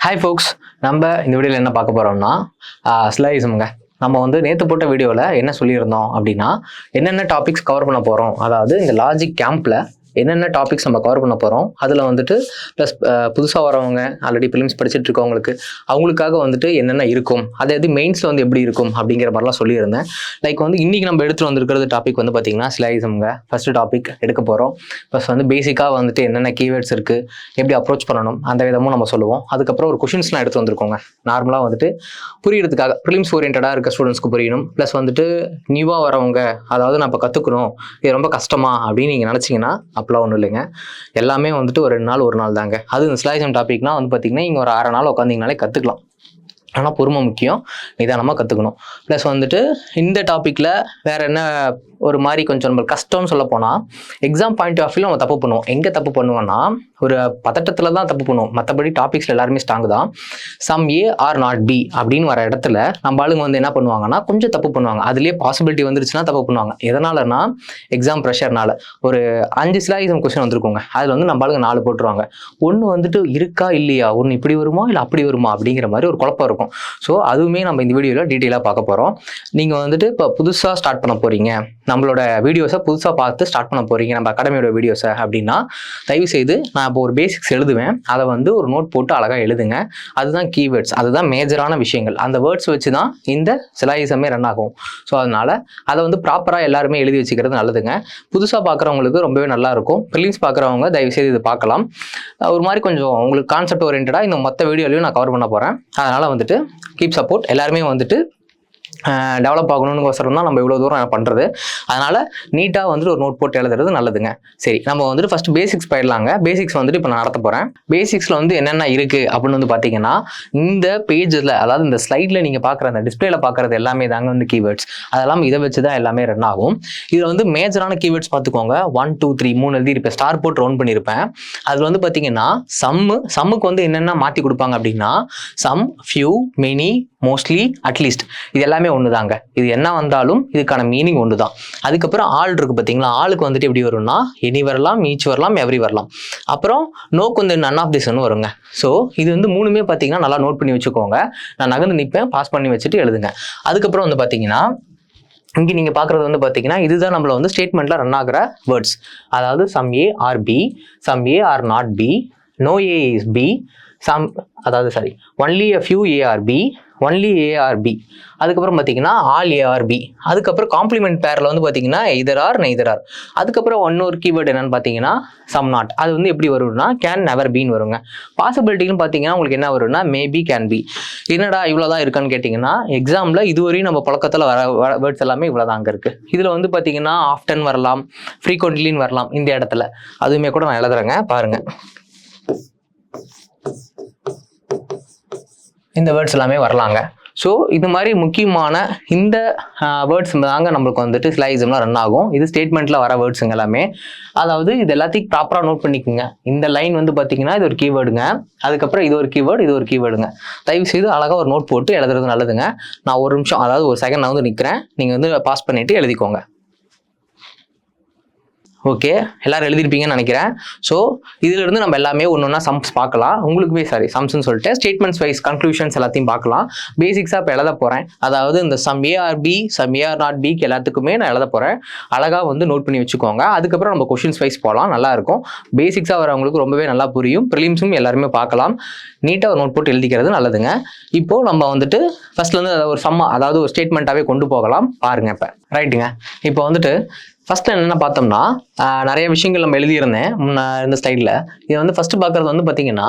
Hi ஃபோக்ஸ், நம்ம இந்த வீடியோவில் என்ன பார்க்க போகிறோம்னா ஸ்லைசம்ங்க. நம்ம வந்து நேற்று போட்ட வீடியோவில் என்ன சொல்லியிருந்தோம் அப்படின்னா, என்னென்ன டாபிக்ஸ் கவர் பண்ண போகிறோம், அதாவது இந்த லாஜிக் கேம்பில் என்னென்ன டாபிக்ஸ் நம்ம கவர் பண்ண போகிறோம், அதில் வந்துட்டு ப்ளஸ் புதுசாக வரவங்க ஆல்ரெடி ப்ரிலிம்ஸ் படிச்சுட்டு இருக்கவங்களுக்கு அவங்களுக்காக வந்துட்டு என்னென்ன இருக்கும், அதாவது மெயின்ஸில் வந்து எப்படி இருக்கும் அப்படிங்கிற மாதிரிலாம் சொல்லியிருந்தேன். லைக் வந்து இன்றைக்கி நம்ம எடுத்துகிட்டு வந்திருக்கிறது டாபிக் வந்து பார்த்திங்கன்னா ஸ்லைசம்ங்க. ஃபஸ்ட்டு டாபிக் எடுக்க போகிறோம். ப்ளஸ் வந்து பேசிக்காக வந்துட்டு என்னென்ன கீவேர்ட்ஸ் இருக்குது, எப்படி அப்ரோச் பண்ணணும் அந்த விதமும் நம்ம சொல்லுவோம். அதுக்கப்புறம் ஒரு கொஷின்ஸ்லாம் எடுத்து வந்திருக்கோங்க. நார்மலாக வந்துட்டு புரியுறதுக்காக ப்ரிலிம்ஸ் ஓரியன்டாக இருக்க ஸ்டூடெண்ட்ஸ்க்கு புரியணும். ப்ளஸ் வந்துட்டு நியூவாக வரவங்க, அதாவது நான் இப்போ கற்றுக்கணும், இது ரொம்ப கஷ்டமா அப்படின்னு நீங்கள் நினச்சிங்கன்னா அப்போலாம் ஒன்றும் இல்லைங்க. எல்லாமே வந்துட்டு ஒரு 2 நாள் 1 நாள் தாங்க. அது இந்த ஸ்லைசம் டாபிக்னா வந்து பார்த்தீங்கன்னா இங்கே ஒரு 1/2 நாள் உட்காந்திங்கனாலே கற்றுக்கலாம். ஆனால் பொறுமை முக்கியம், நிதானமாக கற்றுக்கணும். ப்ளஸ் வந்துட்டு இந்த டாப்பிக்கில் வேறு என்ன ஒரு மாதிரி கொஞ்சம் நம்ம கஷ்டம்னு சொல்ல போனால், எக்ஸாம் பாயிண்ட் ஆஃப் வியூ நம்ம தப்பு பண்ணுவோம். எங்கே தப்பு பண்ணுவோன்னா, ஒரு பதட்டத்தில் தான் தப்பு பண்ணுவோம். மற்றபடி டாபிக்ஸில் எல்லாருமே ஸ்ட்ராங் தான். Some A are not B அப்படின்னு வர இடத்துல நம்ம ஆளுங்க வந்து என்ன பண்ணுவாங்கன்னா கொஞ்சம் தப்பு பண்ணுவாங்க. அதுலேயே பாசிபிலிட்டி வந்துருச்சுன்னா தப்பு பண்ணுவாங்க. எதனாலனா எக்ஸாம் ப்ரெஷர்னால. ஒரு 5 ஸ்லைசம் கொஸ்டின் வந்துருக்கோங்க, அதில் வந்து நம்ம ஆளுங்க 4 போட்டுருவாங்க. ஒன்று வந்துட்டு இருக்கா இல்லையா, ஒன்று இப்படி வருமா இல்லை அப்படி வருமா அப்படிங்கிற மாதிரி ஒரு குழப்பம் இருக்கும். ஸோ அதுவுமே நம்ம இந்த வீடியோவில் டீட்டெயிலாக பார்க்க போகிறோம். நீங்கள் வந்துட்டு இப்போ புதுசாக ஸ்டார்ட் பண்ண போகிறீங்க, நம்மளோட வீடியோஸை புதுசாக பார்த்து ஸ்டார்ட் பண்ண போகிறீங்க நம்ம அகாடமியோட வீடியோஸை அப்படின்னா, தயவுசெய்து நான் இப்போ ஒரு பேசிக்ஸ் எழுதுவேன், அதை வந்து ஒரு நோட் போட்டு அழகாக எழுதுங்க. அதுதான் கீவேர்ட்ஸ், அதுதான் மேஜரான விஷயங்கள். அந்த வேர்ட்ஸ் வச்சு தான் இந்த ஸ்லைசமே ரன் ஆகும். ஸோ அதனால் அதை வந்து ப்ராப்பராக எல்லாருமே எழுதி வச்சுக்கிறது நல்லதுங்க. புதுசாக பார்க்குறவங்களுக்கு ரொம்பவே நல்லாயிருக்கும். ப்ரிலிம்ஸ் பார்க்குறவங்க தயவுசெய்து இது பார்க்கலாம். ஒரு மாதிரி கொஞ்சம் உங்களுக்கு கான்செப்ட் ஓரியன்டாக இந்த மொத்த வீடியோலையும் நான் கவர் பண்ண போகிறேன். அதனால் வந்துட்டு கீப் சப்போர்ட். எல்லாருமே வந்துட்டு டெவலப் ஆகணும்னுக்கோசரம் தான் நம்ம இவ்வளோ தூரம் பண்ணுறது. அதனால் நீட்டாக வந்துட்டு ஒரு நோட் போட்டு எழுதுறது நல்லதுங்க. சரி, நம்ம வந்துட்டு ஃபஸ்ட்டு பேசிக்ஸ் போயிடலாங்க. பேசிக்ஸ் வந்துட்டு இப்போ நான் நடத்த போகிறேன். பேசிக்ஸில் வந்து என்னென்ன இருக்குது அப்படின்னு வந்து பார்த்தீங்கன்னா, இந்த பேஜில் அதாவது இந்த ஸ்லைடில் நீங்கள் பார்க்குற அந்த டிஸ்பிளேல பார்க்குறது எல்லாமே தாங்க வந்து கீவேர்ட்ஸ். அதெல்லாம் இதை வச்சு தான் எல்லாமே ரன் ஆகும். இதில் வந்து மேஜரான கீவேர்ட்ஸ் பார்த்துக்கோங்க. 1 2 3 3 எழுதியிருப்பேன், ஸ்டார் போட்டு ரவுண்ட் பண்ணியிருப்பேன். அதில் வந்து பார்த்தீங்கன்னா சம்முக்கு வந்து என்னென்ன மாற்றி கொடுப்பாங்க அப்படின்னா, some, few, many, mostly, at least, இது எல்லாமே ஒன்று தாங்க. இது என்ன வந்தாலும் இதுக்கான மீனிங் ஒன்று தான். அதுக்கப்புறம் ஆல் இருக்கு பார்த்தீங்களா, ஆளுக்கு வந்துட்டு எப்படி வரும்னா எனி வரலாம், ஈச் வரலாம், எவ்ரி வரலாம். அப்புறம் நோக்கு வந்து நன் ஆஃப் திஸ்ன்னு வருங்க. ஸோ இது வந்து மூணுமே பார்த்தீங்கன்னா நல்லா நோட் பண்ணி வச்சுக்கோங்க. நான் நகர்ந்து நிற்பேன், பாஸ் பண்ணி வச்சுட்டு எழுதுங்க. அதுக்கப்புறம் வந்து பார்த்தீங்கன்னா இங்கே நீங்கள் பார்க்குறது வந்து பார்த்தீங்கன்னா இதுதான் நம்மள வந்து ஸ்டேட்மெண்ட்டில் ரன் ஆகிற வேர்ட்ஸ். அதாவது some A are B, some A are not B, no A is B, some அதாவது sorry only a few a are b, only A are B. அதுக்கப்புறம் பார்த்தீங்கன்னா ஆல் ஏ ஆர் பி. அதுக்கப்புறம் complement பேரில் வந்து பார்த்தீங்கன்னா either R neither R. அதுக்கப்புறம் இன்னொரு keyword என்னன்னு பார்த்தீங்கன்னா சம் நாட். அது வந்து எப்படி வரும்னா கேன் நெவர் பீன்னு வருங்க. பாசிபிலிட்டின்னு பார்த்தீங்கன்னா உங்களுக்கு என்ன வரும்னா மேபி, கேன் பி. என்னடா இவ்வளோ தான் இருக்கான்னு கேட்டிங்கன்னா, எக்ஸாமில் இதுவரையும் நம்ம பழக்கத்தில் வர வேர்ட்ஸ் எல்லாமே இவ்வளோ தாங்க இருக்குது. இதில் வந்து பார்த்தீங்கன்னா ஆஃப்டன் வரலாம், ஃப்ரீக்வெண்ட்லின்னு வரலாம். இந்த இடத்துல அதுவுமே கூட நான் எழுதுறேங்க, பாருங்கள். இந்த வேர்ட்ஸ் எல்லாமே வரலாங்க. ஸோ இது மாதிரி முக்கியமான இந்த வேர்ட்ஸ் தாங்க நம்மளுக்கு வந்துட்டு ஸ்லைசம்லாம் ரன் ஆகும். இது ஸ்டேட்மெண்ட்டில் வர வேர்ட்ஸுங்க எல்லாமே. அதாவது இது எல்லாத்தையும் ப்ராப்பராக நோட் பண்ணிக்கோங்க. இந்த லைன் வந்து பார்த்தீங்கன்னா இது ஒரு கீவேர்டுங்க. அதுக்கப்புறம் இது ஒரு கீவேர்டு, இது ஒரு கீவேர்டுங்க. தயவு செய்து அழகாக ஒரு நோட் போட்டு எழுதுறது நல்லதுங்க. நான் ஒரு நிமிஷம், அதாவது ஒரு செகண்ட் நான் வந்து நிற்கிறேன், நீங்கள் வந்து பாஸ் பண்ணிவிட்டு எழுதிக்கோங்க. ஓகே, எல்லாரும் எழுதிருப்பீங்கன்னு நினைக்கிறேன். ஸோ இதிலிருந்து நம்ம எல்லாமே ஒன்று ஒன்றா சம்ஸ் பார்க்கலாம். உங்களுக்குமே சம்ஸ்ன்னு சொல்லிட்டு ஸ்டேட்மெண்ட்ஸ் வைஸ் கன்க்ளூஷன்ஸ் எல்லாத்தையும் பார்க்கலாம். பேசிக்ஸாக இப்போ எழுத போகிறேன். அதாவது இந்த some A are B, some A are not பிக்கு எல்லாத்துக்குமே நான் எழுத போகிறேன். அழகாக வந்து நோட் பண்ணி வச்சுக்கோங்க. அதுக்கப்புறம் நம்ம கொஷின்ஸ் வைஸ் போகலாம், நல்லாயிருக்கும். பேசிக்ஸாக வரவங்களுக்கு ரொம்பவே நல்லா புரியும். ப்ரிலிம்ஸும் எல்லாருமே பார்க்கலாம். நீட்டாக ஒரு நோட் போட்டு எழுதிக்கிறது நல்லதுங்க. இப்போது நம்ம வந்துட்டு ஃபஸ்ட்லேருந்து ஒரு அதாவது ஒரு ஸ்டேட்மெண்ட்டாகவே கொண்டு போகலாம் பாருங்கள். இப்போ ரைட்டுங்க. இப்போ வந்துட்டு ஃபஸ்ட்டு என்னென்ன பார்த்தோம்னா, நிறைய விஷயங்கள் நம்ம எழுதியிருந்தேன் இந்த ஸ்லைடில். இதை வந்து ஃபஸ்ட்டு பார்க்குறது வந்து பார்த்தீங்கன்னா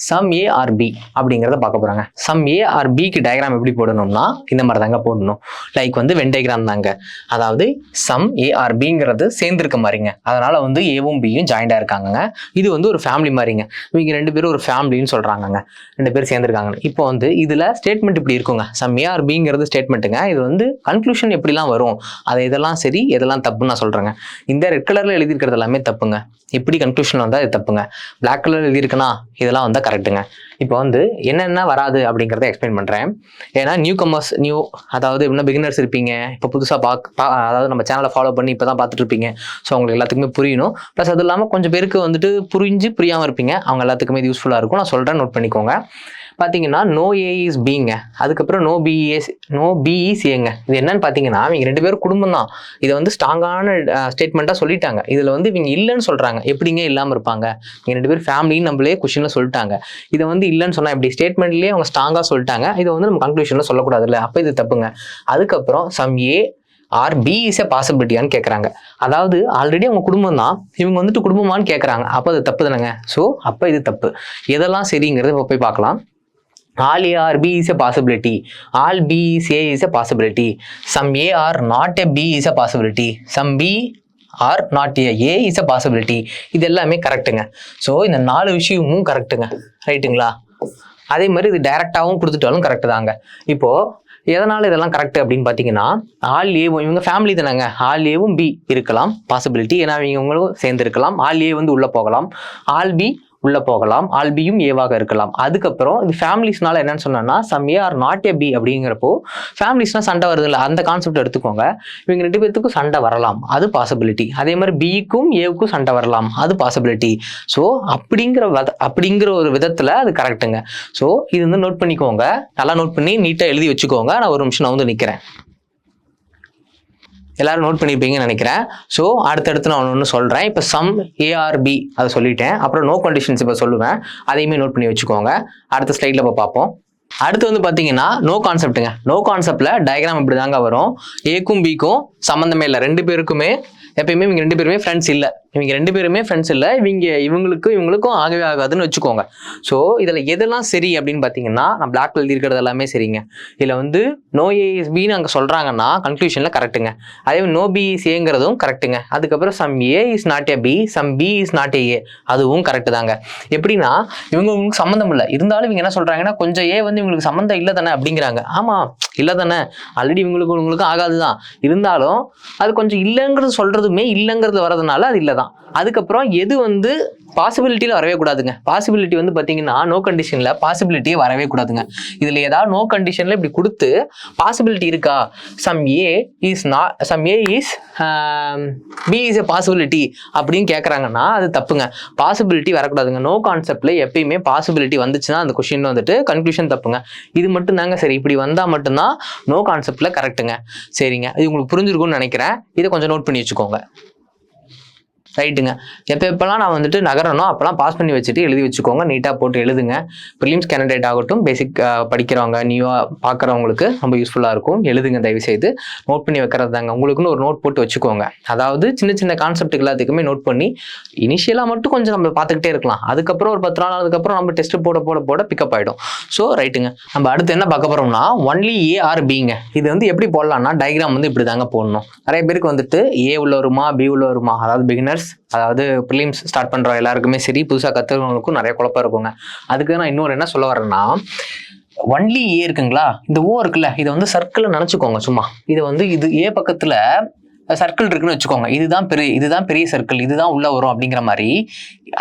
சம் ஏ ஆர் பி அப்படிங்கிறத பார்க்க போகிறாங்க. சம் ஏ ஆர் பிக்கு டயக்ராம் எப்படி போடணும்னா இந்த மாதிரி தாங்க போடணும். லைக் வந்து வென் டயக்ராம் தாங்க. அதாவது சம் ஏ ஆர் பிங்கிறது சேர்ந்துருக்க மாதிரிங்க. அதனால் வந்து ஏவும் பியும் ஜாயிண்டாக இருக்காங்கங்க. இது வந்து ஒரு ஃபேமிலி மாதிரிங்க. இவங்க 2 பேரும் ஒரு ஃபேமிலின்னு சொல்கிறாங்கங்க. 2 பேர் சேர்ந்துருக்காங்க. இப்போ வந்து இதில் ஸ்டேட்மெண்ட் இப்படி இருக்குங்க. சம் ஏ ஆர் பிங்கிறது ஸ்டேட்மெண்ட்டுங்க. இது வந்து கன்க்ளூஷன் எப்படிலாம் வரும், அது இதெல்லாம் சரி, இதெல்லாம் தப்புன்னு நான் சொல்கிறேங்க. இந்த ரெட் கலரில் எழுதியிருக்கிறது எல்லாமே தப்புங்க. எப்படி கன்க்ளூஷன் வந்தால் இது தப்புங்க. பிளாக் கலர் எழுதியிருக்குன்னா இதெல்லாம் வந்தால் கரெக்டுங்க. இப்போ வந்து என்னென்ன வராது அப்படிங்கிறத எக்ஸ்பிளைன் பண்ணுறேன். ஏன்னா அதாவது இன்னும் பிகினர்ஸ் இருப்பீங்க, இப்போ புதுசாக அதாவது நம்ம சேனலை ஃபாலோ பண்ணி இப்போ தான் பார்த்துட்டு இருப்பீங்க. ஸோ அவங்களுக்கு எல்லாத்துக்குமே புரியணும். ப்ளஸ் அது இல்லாமல் கொஞ்சம் பேருக்கு வந்துட்டு புரியாமல் இருப்பீங்க. அவங்க எல்லாத்துக்குமே இது யூஸ்ஃபுல்லாக இருக்கும். நான் சொல்கிறேன், நோட் பண்ணிக்கோங்க. பார்த்தீங்கன்னா நோ ஏ இஸ் பிங்க, அதுக்கப்புறம் நோ பி இஸ் ஏங்க. இது என்னன்னு பார்த்தீங்கன்னா இவங்க 2 பேரும் குடும்பம் தான். இதை வந்து ஸ்ட்ராங்கான ஸ்டேட்மெண்ட்டாக சொல்லிட்டாங்க. இதில் வந்து இவங்க இல்லைன்னு சொல்கிறாங்க. எப்படிங்க இல்லாமல் இருப்பாங்க? இவங்க 2 பேரும் ஃபேமிலின்னு நம்மளே கொஸ்டினில் சொல்லிட்டாங்க. இதை வந்து இல்லைன்னு சொன்னால் எப்படி? ஸ்டேட்மெண்ட்லேயே அவங்க ஸ்ட்ராங்காக சொல்லிட்டாங்க. இதை வந்து நம்ம கன்க்ளூஷனில் சொல்லக்கூடாது இல்லை, அப்போ இது தப்புங்க. அதுக்கப்புறம் some A are B is a பாசிபிலிட்டியான்னு கேட்குறாங்க. அதாவது ஆல்ரெடி அவங்க குடும்பம் தான், இவங்க வந்துட்டு குடும்பமானு கேட்குறாங்க. அப்போ அது தப்பு தானேங்க. ஸோ அப்போ இது தப்பு. எதெல்லாம் சரிங்கிறது இப்போ போய் பார்க்கலாம். All A or B is a possibility. All B is A is a possibility. Some A are not a B is a possibility. Some B or not A is a possibility. இது எல்லாமே கரெக்டுங்க. So இந்த 4 விஷயமும் கரெக்டுங்க, ரைட்டுங்களா? அதே மாதிரி இது டைரக்டாகவும் கொடுத்துட்டாலும் கரெக்டு தாங்க. இப்போது எதனால் இதெல்லாம் கரெக்ட் அப்படின்னு பார்த்தீங்கன்னா, ஆல் ஏவும் இவங்க ஃபேமிலி தானேங்க. ஆல் ஏவும் பி இருக்கலாம் பாசிபிலிட்டி, ஏன்னா இவங்களும் சேர்ந்து இருக்கலாம். ஆல் ஏ வந்து உள்ளே போகலாம், ஆல் பி உள்ளே போகலாம், ஆல் பியும் ஏவாக இருக்கலாம். அதுக்கப்புறம் இது ஃபேமிலிஸ்னால என்னன்னு சொன்னா some A are not A B அப்படிங்கிறப்போ ஃபேமிலிஸ்னால் சண்டை வருது இல்லை, அந்த கான்செப்ட் எடுத்துக்கோங்க. இவங்க 2 பேர்த்துக்கும் சண்டை வரலாம், அது பாசிபிலிட்டி. அதே மாதிரி பிக்கும் ஏவுக்கும் சண்டை வரலாம், அது பாசிபிலிட்டி. ஸோ அப்படிங்கிற ஒரு விதத்தில் அது கரெக்டுங்க. ஸோ இது வந்து நோட் பண்ணிக்கோங்க, நல்லா நோட் பண்ணி நீட்டாக எழுதி வச்சுக்கோங்க. நான் ஒரு நிமிஷம் நான் வந்து நிற்கிறேன். எல்லாரும் நோட் பண்ணியிருப்பீங்கன்னு நினைக்கிறேன். ஸோ அடுத்தடுத்து நான் ஒன்று சொல்கிறேன். இப்போ சம் ஏஆர்பி அதை சொல்லிட்டேன். அப்புறம் நோ கண்டிஷன்ஸ் இப்போ சொல்லுவேன், அதையுமே நோட் பண்ணி வச்சுக்கோங்க. அடுத்த ஸ்லைடில் இப்போ பார்ப்போம். அடுத்து வந்து பார்த்தீங்கன்னா நோ கான்செப்ட்டுங்க. நோ கான்செப்டில் டயக்ராம் இப்படி தாங்க வரும். ஏக்கும் பிக்கும் சம்மந்தமே இல்லை, 2 பேருக்குமே எப்பயுமே இவங்க 2 பேருமே ஃப்ரெண்ட்ஸ் இல்லை. இவங்க 2 பேருமே ஃப்ரெண்ட்ஸ் இல்லை. இவங்களுக்கும் ஆகவே ஆகாதுன்னு வச்சுக்கோங்க. ஸோ இதில் எதெல்லாம் சரி அப்படின்னு பார்த்தீங்கன்னா, நான் பிளாக்ல எழுதியிருக்கிறது எல்லாமே சரிங்க. இதில் வந்து நோ ஏ இஸ் பின்னு அங்கே சொல்கிறாங்கன்னா கன்க்ளூஷனில் கரெக்டுங்க. அதே நோ பி இஸ் ஏங்கிறதும் கரெக்டுங்க. அதுக்கப்புறம் some A is not A B, some B is not A, அதுவும் கரெக்டு தாங்க. எப்படின்னா இவங்களுக்கு சம்மந்தம் இல்லை, இருந்தாலும் இவங்க என்ன சொல்கிறாங்கன்னா கொஞ்சம் ஏ வந்து இவங்களுக்கு சம்மந்தம் இல்லை தானே அப்படிங்கிறாங்க. ஆமாம் இல்லை தானே, ஆல்ரெடி இவங்களுக்கும் ஆகாது தான், இருந்தாலும் அது கொஞ்சம் இல்லைங்கிறது சொல்கிறதுமே இல்லைங்கிறது வரதுனால அது இல்லை தான். அதுக்கப்புறம் எது வந்து பாசிபிலிட்டியில் வரவே கூடாதுங்க. பாசிபிலிட்டி வந்து பார்த்தீங்கன்னா நோ கண்டிஷனில் பாசிபிலிட்டியே வரவே கூடாதுங்க. இதில் ஏதாவது நோ கண்டிஷனில் இப்படி கொடுத்து பாசிபிலிட்டி இருக்கா, some A is B is a possibility அப்படின்னு கேட்குறாங்கன்னா அது தப்புங்க. பாசிபிலிட்டி வரக்கூடாதுங்க. நோ கான்செப்டில் எப்பயுமே பாசிபிலிட்டி வந்துச்சுன்னா அந்த கொஸ்டின் வந்துட்டு கன்க்ளூஷன் தப்புங்க. இது மட்டும் தாங்க சரி. இப்படி வந்தால் மட்டும்தான் நோ கான்செப்டில் கரெக்டுங்க. சரிங்க, இது உங்களுக்கு புரிஞ்சிருக்கும்னு நினைக்கிறேன். இதை கொஞ்சம் நோட் பண்ணி வச்சுக்கோங்க, ரைட்டுங்க. எப்பெல்லாம் நான் வந்துட்டு நகரணும் அப்போல்லாம் பாஸ் பண்ணி வச்சுட்டு எழுதி வச்சுக்கோங்க, நீட்டாக போட்டு எழுதுங்க. ப்ரிலிம்ஸ் கேண்டிடேட் ஆகட்டும், பேசிக் படிக்கிறவங்க நியூவாக பார்க்குறவங்களுக்கு ரொம்ப யூஸ்ஃபுல்லாக இருக்கும். எழுதுங்க, தயவுசெய்து நோட் பண்ணி வைக்கிறது தாங்க. உங்களுக்குன்னு ஒரு நோட் போட்டு வச்சுக்கோங்க. அதாவது சின்ன சின்ன கான்செப்ட் எல்லாத்துக்குமே நோட் பண்ணி இனிஷியலாக மட்டும் கொஞ்சம் நம்ம பார்த்துக்கிட்டே இருக்கலாம். அதுக்கப்புறம் ஒரு 10 நாள் அதுக்கப்புறம் நம்ம டெஸ்ட் போட பிக்கப் ஆகிடும். ஸோ ரைட்டுங்க, நம்ம அடுத்து என்ன பார்க்க போகிறோம்னா ஒன்லி ஏ ஆர் பிங்க. இது வந்து எப்படி போடலாம்னா டயக்ராம் வந்து இப்படி தாங்க போடணும். நிறைய பேருக்கு வந்துட்டு ஏ உள்ள வருமா பி உள்ள வருமா, அதாவது பிகினர்ஸ், அதாவது ப்ரிலிம்ஸ் ஸ்டார்ட் பண்ணுற எல்லாருக்குமே சரி, புதுசாக கற்றுக்கிறவங்களுக்கும் நிறைய குழப்பம் இருக்குங்க. அதுக்கு நான் இன்னொரு என்ன சொல்ல வரேன்னா, ஒன்லி ஏ இருக்குங்களா, இந்த ஓ இருக்குல்ல, இதை வந்து சர்க்கிள் நினச்சிக்கோங்க. சும்மா இதை வந்து இது ஏ பக்கத்தில் சர்க்கிள் இருக்குன்னு வச்சுக்கோங்க. இதுதான் பெரிய சர்க்கிள், இதுதான் உள்ள வரும் அப்படிங்கிற மாதிரி.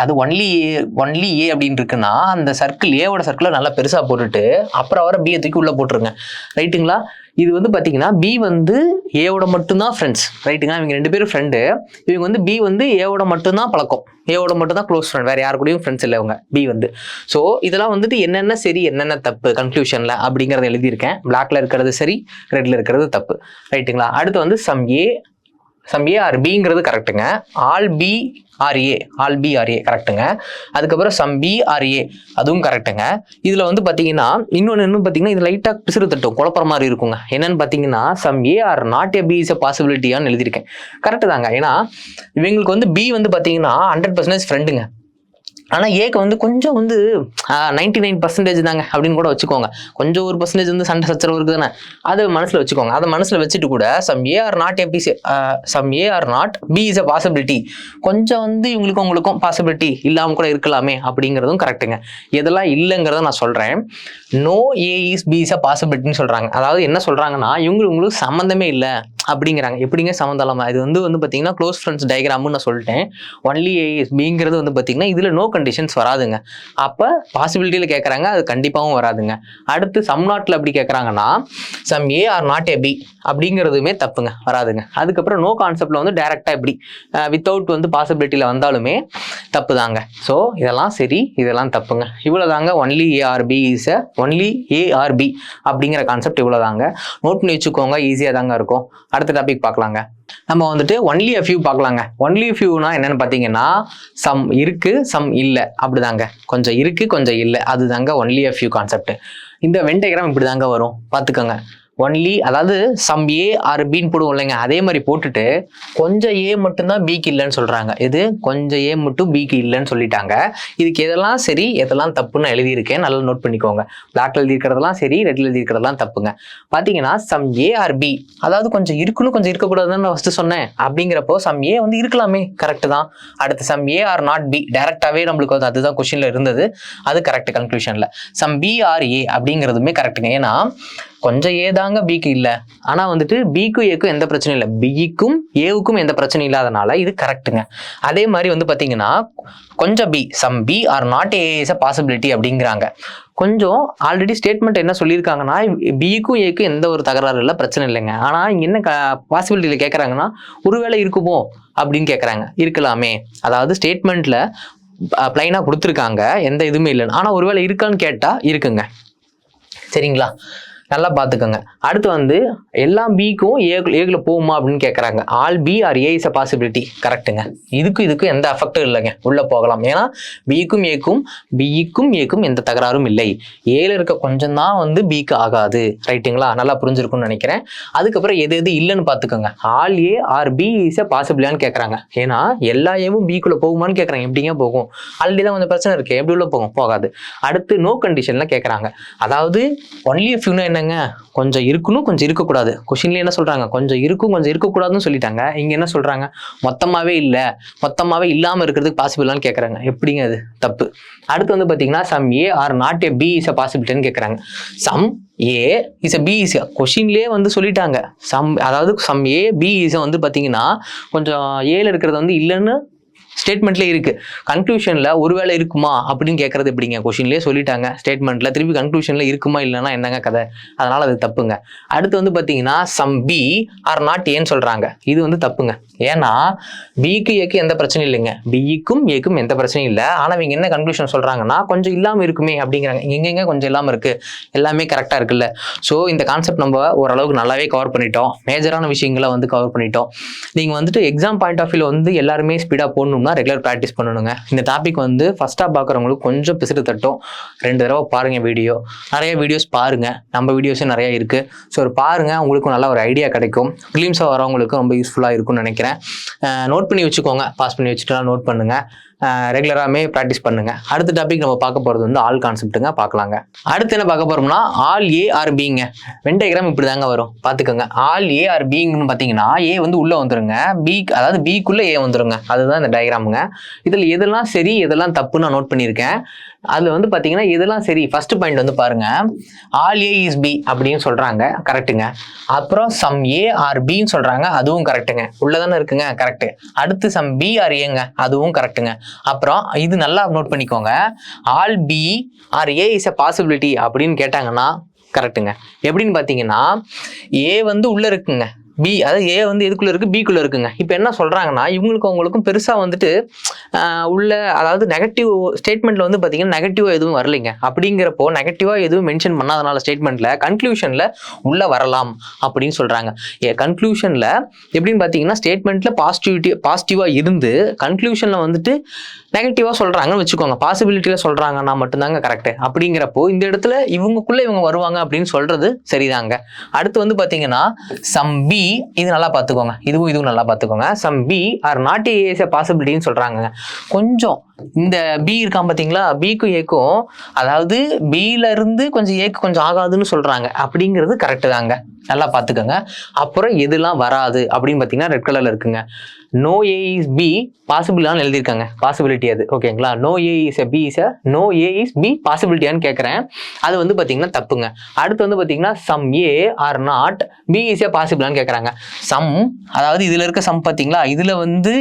அது ஒன்லி ஏ அப்படின்னு இருக்குன்னா அந்த சர்க்கிள் ஏவோட சர்க்கிளை நல்லா பெருசாக போட்டுட்டு அப்புறம் வர பியை தூக்கி உள்ள போட்டுருங்க, ரைட்டுங்களா? இது வந்து பார்த்தீங்கன்னா பி வந்து ஏவோட மட்டும்தான் ஃப்ரெண்ட்ஸ், ரைட்டுங்களா? இவங்க 2 பேரும் ஃப்ரெண்டு. இவங்க வந்து பி வந்து ஏவோட மட்டும்தான் பழக்கம், ஏவோட மட்டும் தான் க்ளோஸ் ஃப்ரெண்ட், வேற யாரு கூடயும் ஃப்ரெண்ட்ஸ் இல்லை இவங்க பி வந்து. ஸோ இதெல்லாம் வந்துட்டு என்னென்ன சரி என்னென்ன தப்பு கன்க்ளூஷனில் அப்படிங்கிறத எழுதியிருக்கேன். பிளாக்ல இருக்கிறது சரி, ரெட்ல இருக்கிறது தப்பு, ரைட்டுங்களா? அடுத்து வந்து சம் ஏ ஆர் பிங்கிறது கரெக்டுங்க. ஆல் பி ஆர் ஏ கரெக்டுங்க. அதுக்கப்புறம் சம் பி ஆர் ஏ அதுவும் கரெக்டுங்க. இதில் வந்து பார்த்தீங்கன்னா இன்னொன்று பார்த்தீங்கன்னா இது லைட்டாக பிசுறு தட்டும், குழப்பற மாதிரி இருக்குங்க. என்னன்னு பார்த்தீங்கன்னா some A are not A B is a பாசிபிலிட்டியான்னு எழுதியிருக்கேன். கரெக்டு தாங்க. ஏன்னா இவங்களுக்கு வந்து பி வந்து பார்த்தீங்கன்னா 100% ஃப்ரெண்டுங்க. ஆனால் ஏக்கு வந்து கொஞ்சம் வந்து 99% தாங்க அப்படின்னு கூட வச்சுக்கோங்க. கொஞ்சம் 1% வந்து சண்டை சச்சரவு இருக்குது தானே, அதை மனசில் வச்சுக்கோங்க. அதை மனசில் வச்சுட்டு கூட some A are not B is a possibility, கொஞ்சம் வந்து உங்களுக்கும் பாசிபிலிட்டி இல்லாமல் கூட இருக்கலாமே அப்படிங்கிறதும் கரெக்டுங்க. எதெல்லாம் இல்லைங்கிறத நான் சொல்கிறேன். No A is B is a பாசிபிலிட்டின்னு சொல்கிறாங்க. அதாவது என்ன சொல்கிறாங்கன்னா உங்களுக்கு சம்மந்தமே இல்லை அப்படிங்கிறாங்க. எப்படிங்க சமதளமா? இது வந்து பார்த்தீங்கன்னா க்ளோஸ் ஃப்ரெண்ட்ஸ் டயக்ராம்னு நான் சொல்லிட்டேன். ஒன்லி ஏ இஸ் பிங்கிறது வந்து பார்த்தீங்கன்னா இதில் நோ கண்டிஷன்ஸ் வராதுங்க. அப்போ பாசிபிலிட்டியில் கேட்குறாங்க, அது கண்டிப்பாகவும் வராதுங்க. அடுத்து சம் நாட்டில் எப்படி கேட்குறாங்கன்னா some A are not A B அப்படிங்கிறதுமே தப்புங்க, வராதுங்க. அதுக்கப்புறம் நோ கான்செப்டில் வந்து டைரெக்டாக எப்படி வித்தவுட் வந்து பாசிபிலிட்டியில் வந்தாலுமே தப்பு தாங்க. ஸோ இதெல்லாம் சரி, இதெல்லாம் தப்புங்க. இவ்வளோ தாங்க only A are B is only A are B அப்படிங்கிற கான்செப்ட் இவ்வளோ தாங்க. நோட் பண்ணி வச்சுக்கோங்க, ஈஸியாக தாங்க இருக்கும். அடுத்த டாபிக் பார்க்கலாங்க. நம்ம வந்துட்டு ஒன்லி a few பார்க்கலாங்க. ஒன்லி a fewனா என்னன்னு பார்த்தீங்கன்னா சம் இருக்கு சம் இல்லை அப்படிதாங்க. கொஞ்சம் இருக்கு கொஞ்சம் இல்லை, அதுதாங்க ஒன்லி a few கான்செப்ட். இந்த வென் டயக்ராம் இப்படி தாங்க வரும், பார்த்துக்கோங்க. ஒன்லி அதாவது சம் ஏ ஆர் பின்னு போடுவோம் இல்லைங்க, அதே மாதிரி போட்டுட்டு கொஞ்சம் ஏ மட்டும்தான் பிக்கு இல்லைன்னு சொல்றாங்க. இது கொஞ்சம் ஏ மட்டும் பிக்கு இல்லைன்னு சொல்லிட்டாங்க. இதுக்கு எதெல்லாம் சரி எதெல்லாம் தப்புன்னு எழுதியிருக்கேன், நல்லா நோட் பண்ணிக்கோங்க. பிளாக்ல எழுதியிருக்கிறதெல்லாம் சரி, ரெட்ல எழுதியிருக்கிறதெல்லாம் தப்புங்க. பார்த்தீங்கன்னா சம் ஏ ஆர் பி, அதாவது கொஞ்சம் இருக்கணும் கொஞ்சம் இருக்கக்கூடாதுன்னு நான் ஃபர்ஸ்ட் சொன்னேன். அப்படிங்கிறப்போ சம் ஏ வந்து இருக்கலாமே, கரெக்ட் தான். அடுத்து some A are not B, டைரக்டாவே நம்மளுக்கு வந்து அதுதான் கொஸ்டின்ல இருந்தது, அது கரெக்ட். கன்க்ளூஷன்ல சம் பி ஆர் ஏ அப்படிங்கிறதுமே கரெக்டுங்க. ஏன்னா கொஞ்சம் ஏ தாங்க பிக்கு இல்லை, ஆனா வந்துட்டு பிக்கும் ஏக்கும் எந்த பிரச்சனையும் இல்லை, பிக்கும் ஏவுக்கும் எந்த பிரச்சனையும் இல்லாதனால இது கரெக்டுங்க. அதே மாதிரி வந்து பாத்தீங்கன்னா கொஞ்சம் B, some B are not A is a possibility அப்படிங்கிறாங்க. கொஞ்சம் ஆல்ரெடி ஸ்டேட்மெண்ட் என்ன சொல்லியிருக்காங்கன்னா பிக்கும் ஏக்கும் எந்த ஒரு தகராறு இல்லை, பிரச்சனை இல்லைங்க. ஆனா இங்க என்ன பாசிபிலிட்டியில கேட்கறாங்கன்னா ஒருவேளை இருக்குமோ அப்படின்னு கேட்கறாங்க. இருக்கலாமே, அதாவது ஸ்டேட்மெண்ட்ல பிளைனா கொடுத்துருக்காங்க எந்த இதுவுமே இல்லைன்னு, ஆனா ஒருவேளை இருக்கான்னு கேட்டா இருக்குங்க. சரிங்களா, நல்லா பார்த்துக்கோங்க. அடுத்து வந்து எல்லாம் பிக்கும் ஏக்குள்ள போகுமா அப்படின்னு கேட்குறாங்க. All B are A is a possibility, கரெக்டுங்க. இதுக்கும் எந்த அஃபெக்டும் இல்லைங்க, உள்ள போகலாம். ஏன்னா பிக்கும் ஏக்கும் எந்த தகராறும் இல்லை. ஏல இருக்க கொஞ்சம் தான் வந்து பிக்கு ஆகாது, ரைட்டுங்களா? நல்லா புரிஞ்சிருக்கும்னு நினைக்கிறேன். அதுக்கப்புறம் எது எது இல்லைன்னு பார்த்துக்கோங்க. All A are B is a பாசிபிலிட்டியான்னு கேட்குறாங்க. ஏன்னா எல்லா ஏவும் பிக்குள்ள போகுமான்னு கேட்குறாங்க. எப்படிங்க போகும்? ஆல்ரெடி தான் கொஞ்சம் பிரச்சனை இருக்கு, எப்படி உள்ள போகும்? போகாது. அடுத்து நோ கண்டிஷன்ல கேட்குறாங்க. அதாவது ஒன்லி a fewனா கொஞ்சம் இருக்கணும் கொஞ்சம் இருக்கக்கூடாது. கொஸ்டின்ல என்ன சொல்றாங்க? கொஞ்சம் இருக்கும் கொஞ்சம் இருக்கக்கூடாதுன்னு சொல்லிட்டாங்க. இங்க என்ன சொல்றாங்க? மொத்தமாவே இல்லை, மொத்தமாவே இல்லாம இருக்கிறதுக்கு பாசிபிளான்னு கேட்கறாங்க. எப்படிங்க அது? தப்பு. அடுத்து வந்து பாத்தீங்கன்னா some A are not A B is a பாசிபிலிட்டின்னு கேட்கறாங்க. Some A is a B is கொஸ்டின்லேயே வந்து சொல்லிட்டாங்க. அதாவது சம் ஏ பி இஸ் வந்து பாத்தீங்கன்னா கொஞ்சம் ஏல இருக்கிறது வந்து இல்லைன்னு ஸ்டேட்மெண்ட்லேயே இருக்கு. கன்க்ளூஷன்ல ஒருவேளை இருக்குமா அப்படின்னு கேட்கறது எப்படிங்க? கொஸ்டின்லேயே சொல்லிட்டாங்க, ஸ்டேட்மெண்ட்ல திருப்பி கன்க்ளூஷன்ல இருக்குமா இல்லைன்னா என்னங்க கதை? அதனால அது தப்புங்க. அடுத்து வந்து பாத்தீங்கன்னா சம் பி ஆர் நாட் ஏன்னு சொல்றாங்க. இது வந்து தப்புங்க. ஏன்னா பிக்கு ஏக்கு எந்த பிரச்சனையும் இல்லைங்க, பிக்கும் ஏக்கும் எந்த பிரச்சனையும் இல்லை. ஆனா இவங்க என்ன கன்க்ளூஷன் சொல்றாங்கன்னா கொஞ்சம் இல்லாம இருக்குமே அப்படிங்கிறாங்க. எங்கெங்க கொஞ்சம் இல்லாம இருக்கு? எல்லாமே கரெக்டா இருக்குல்ல. ஸோ இந்த கான்செப்ட் நம்ம ஓரளவுக்கு நல்லாவே கவர் பண்ணிட்டோம். மேஜரான விஷயங்களை வந்து கவர் பண்ணிட்டோம். நீங்க வந்துட்டு எக்ஸாம் பாயிண்ட் ஆஃப் வியூல வந்து எல்லாருமே ஸ்பீடா போடணும்னா ரெகுலர் ப்ராக்டிஸ் பண்ணணுங்க. இந்த டாபிக் வந்து ஃபர்ஸ்டா பார்க்குறவங்களுக்கு கொஞ்சம் பிசுறு தட்டும். 2 தடவை பாருங்க வீடியோ, நிறைய வீடியோஸ் பாருங்க, நம்ம வீடியோஸும் நிறைய இருக்கு. ஸோ பாருங்க, உங்களுக்கும் நல்ல ஒரு ஐடியா கிடைக்கும். ப்ரிலிம்ஸாக வரவங்களுக்கு ரொம்ப யூஸ்ஃபுல்லாக இருக்கும்னு நினைக்கிறேன். நோட் பண்ணி வச்சுக்கோங்க, பாஸ் பண்ணி வச்சுட்டு நோட் பண்ணுங்க, ரெகுலராகவே ப்ராக்டிஸ் பண்ணுங்க. அடுத்த டாபிக் நம்ம பார்க்க போகிறது வந்து ஆல் கான்செப்ட்டுங்க, பார்க்கலாங்க. அடுத்து என்ன பார்க்க போறோம்னா ஆல் ஏ ஆர் பிங்க. வென் டயக்ராம் இப்படி தாங்க வரும், பார்த்துக்கோங்க. ஆல் ஏ ஆர் பின்னு பார்த்தீங்கன்னா ஏ வந்து உள்ள வந்துருங்க, பி அதாவது பிக்குள்ள ஏ வந்துருங்க. அதுதான் இந்த டயக்ராமுங்க. இதில் எதெல்லாம் சரி எதெல்லாம் தப்புன்னு நான் நோட் பண்ணியிருக்கேன். அதில் வந்து பார்த்தீங்கன்னா எதெல்லாம் சரி, ஃபர்ஸ்ட் பாயிண்ட் வந்து பாருங்க, ஆல் ஏ இஸ் பி அப்படின்னு சொல்றாங்க, கரெக்டுங்க. அப்புறம் சம் ஏ ஆர் பின்னு சொல்றாங்க, அதுவும் கரெக்டுங்க, உள்ளதானே இருக்குங்க, கரெக்ட். அடுத்து சம் பி ஆர் ஏங்க, அதுவும் கரெக்டுங்க. அப்புறம் இது நல்லா நோட் பண்ணிக்கோங்க, all B are A is a possibility அப்படின்னு கேட்டாங்கன்னா கரெக்டுங்க. எப்படின்னு பார்த்தீங்கன்னா ஏ வந்து உள்ள இருக்குங்க, பி அதாவது ஏ வந்து எதுக்குள்ள இருக்கு, பிக்குள்ள இருக்குங்க. இப்போ என்ன சொல்றாங்கன்னா இவங்களுக்கும் அவங்களுக்கும் பெருசா வந்துட்டு உள்ள அதாவது நெகட்டிவ் ஸ்டேட்மெண்ட்ல வந்து பாத்தீங்கன்னா நெகட்டிவா எதுவும் வரலைங்க. அப்படிங்கிறப்போ நெகட்டிவா எதுவும் மென்ஷன் பண்ணாதனால ஸ்டேட்மெண்ட்ல கன்க்ளூஷன்ல உள்ள வரலாம் அப்படின்னு சொல்றாங்க. கன்க்ளூஷன்ல எப்படின்னு பாத்தீங்கன்னா ஸ்டேட்மெண்ட்ல பாசிட்டிவா இருந்து கன்க்ளூஷன்ல வந்துட்டு நெகட்டிவா சொல்றாங்கன்னு வச்சுக்கோங்க, பாசிபிலிட்டியில சொல்றாங்கன்னா மட்டும்தாங்க கரெக்ட். அப்படிங்கிறப்போ இந்த இடத்துல இவங்களுக்குள்ள இவங்க வருவாங்க அப்படின்னு சொல்றது சரிதாங்க. அடுத்து வந்து பாத்தீங்கன்னா சம் பி, இது நல்லா பார்த்துக்கோங்க, இதுவும் நல்லா பார்த்துக்கோங்க. சம் பி ஆர் நாட் ஏ பாசிபிலிட்டின்னு சொல்றாங்க. கொஞ்சம் இந்த பி இருக்கான் பார்த்தீங்களா, பிக்கும் ஏக்கும் அதாவது பில இருந்து கொஞ்சம் ஏக்கு கொஞ்சம் ஆகாதுன்னு சொல்றாங்க. அப்படிங்கிறது கரெக்டு தாங்க, நல்லா பார்த்துக்கோங்க. அப்புறம் எதுலாம் வராது அப்படின்னு பார்த்தீங்கன்னா ரெட் கலர்ல இருக்குங்க. நோ ஏ இஸ் பி பாசிபிளான்னு எழுதியிருக்காங்க, பாசிபிலிட்டி பாசிபிலிட்டி அது. ஓகேங்களா? No A is B is no A is B பாசிபிலிட்டியான்னு கேட்குறேன். அது வந்து பார்த்தீங்கன்னா தப்புங்க. அடுத்து வந்து பார்த்தீங்கன்னா some A are not B is பாசிபிளான்னு கேட்குறாங்க. சம், அதாவது இதில் இருக்க சம் பார்த்தீங்களா, இதில் வந்து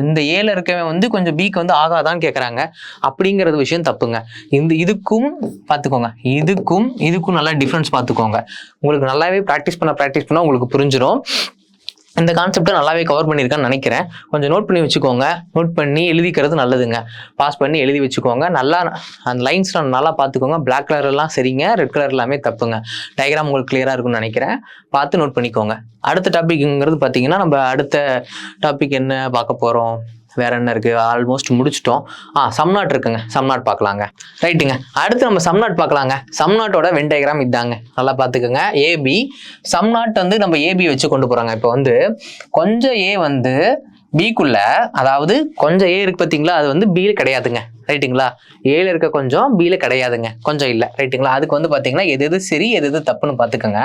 இந்த ஏல இருக்கவன் வந்து கொஞ்சம் பிக்கு வந்து ஆகாதான்னு கேட்குறாங்க. அப்படிங்கிறது விஷயம் தப்புங்க. இதுக்கும் பார்த்துக்கோங்க, இதுக்கும் நல்லா டிஃப்ரென்ஸ் பார்த்துக்கோங்க. உங்களுக்கு நல்லாவே ப்ராக்டிஸ் பண்ண உங்களுக்கு புரிஞ்சிடும். இந்த கான்செப்டை நல்லாவே கவர் பண்ணியிருக்கான்னு நினைக்கிறேன். கொஞ்சம் நோட் பண்ணி வச்சுக்கோங்க. நோட் பண்ணி எழுதிக்கிறது நல்லதுங்க. பாஸ் பண்ணி எழுதி வச்சுக்கோங்க. நல்லா அந்த லைன்ஸ் நல்லா பார்த்துக்கோங்க. பிளாக் கலர் எல்லாம் சரிங்க, ரெட் கலர் எல்லாமே தப்புங்க. டயக்ராம் உங்களுக்கு கிளியராக இருக்கும்னு நினைக்கிறேன். பார்த்து நோட் பண்ணிக்கோங்க. அடுத்த டாபிக்ங்கிறது பார்த்தீங்கன்னா, நம்ம அடுத்த டாபிக் என்ன பார்க்க போகிறோம், வேற என்ன இருக்கு, ஆல்மோஸ்ட் முடிச்சிட்டோம். சம்நாட் இருக்குங்க, சம்நாட் பார்க்கலாங்க. ரைட்டுங்க. அடுத்து நம்ம சம்நாட் பார்க்கலாங்க. சம்நாட்டோட வென் டயக்ராம் இதாங்க, நல்லா பார்த்துக்கோங்க. ஏபி சம்நாட் வந்து நம்ம ஏபி வச்சு கொண்டு போறாங்க. இப்போ வந்து கொஞ்சம் ஏ வந்து பிக்குள்ள, அதாவது கொஞ்சம் ஏ இருக்கு பார்த்தீங்களா, அது வந்து பில கிடையாதுங்க. ரைட்டுங்களா? ஏல இருக்க கொஞ்சம் பில கிடையாதுங்க, கொஞ்சம் இல்லை. ரைட்டுங்களா? அதுக்கு வந்து பார்த்தீங்கன்னா எது சரி எது தப்புன்னு பார்த்துக்கோங்க.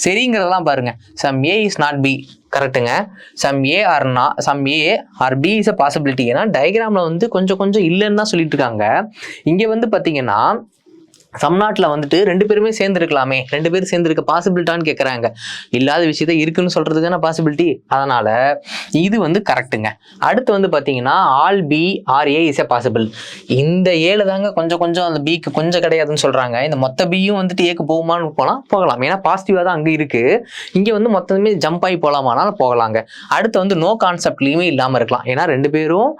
சரிங்கிறதெல்லாம் பாருங்க. Some A is not B கரெக்டுங்க. Some A are B is possibility. ஏன்னா டயக்ராம்ல வந்து கொஞ்சம் இல்லைன்னு தான் சொல்லிட்டு இருக்காங்க. இங்க வந்து பார்த்தீங்கன்னா சம்நாட்டில் வந்துட்டு 2 பேருமே சேர்ந்துருக்கலாமே, 2 பேரும் சேர்ந்துருக்க பாசிபிலிட்டான்னு கேட்குறாங்க. இல்லாத விஷயத்த இருக்குன்னு சொல்றதுக்கான பாசிபிலிட்டி. அதனால இது வந்து கரெக்டுங்க. அடுத்து வந்து பார்த்தீங்கன்னா all B are A is possible. இந்த ஏல தாங்க கொஞ்சம் அந்த பிக்கு கொஞ்சம் கிடையாதுன்னு சொல்றாங்க. இந்த மொத்த பியும் வந்துட்டு ஏக்கு போகுமான்னு போகலாம். ஏன்னா பாசிட்டிவாக தான் அங்கே இருக்கு. இங்கே வந்து மொத்தமே ஜம்ப் ஆகி போகலாமானாலும் போகலாங்க. அடுத்து வந்து நோ கான்செப்ட்லையுமே இல்லாமல் இருக்கலாம். ஏன்னா 2 பேரும்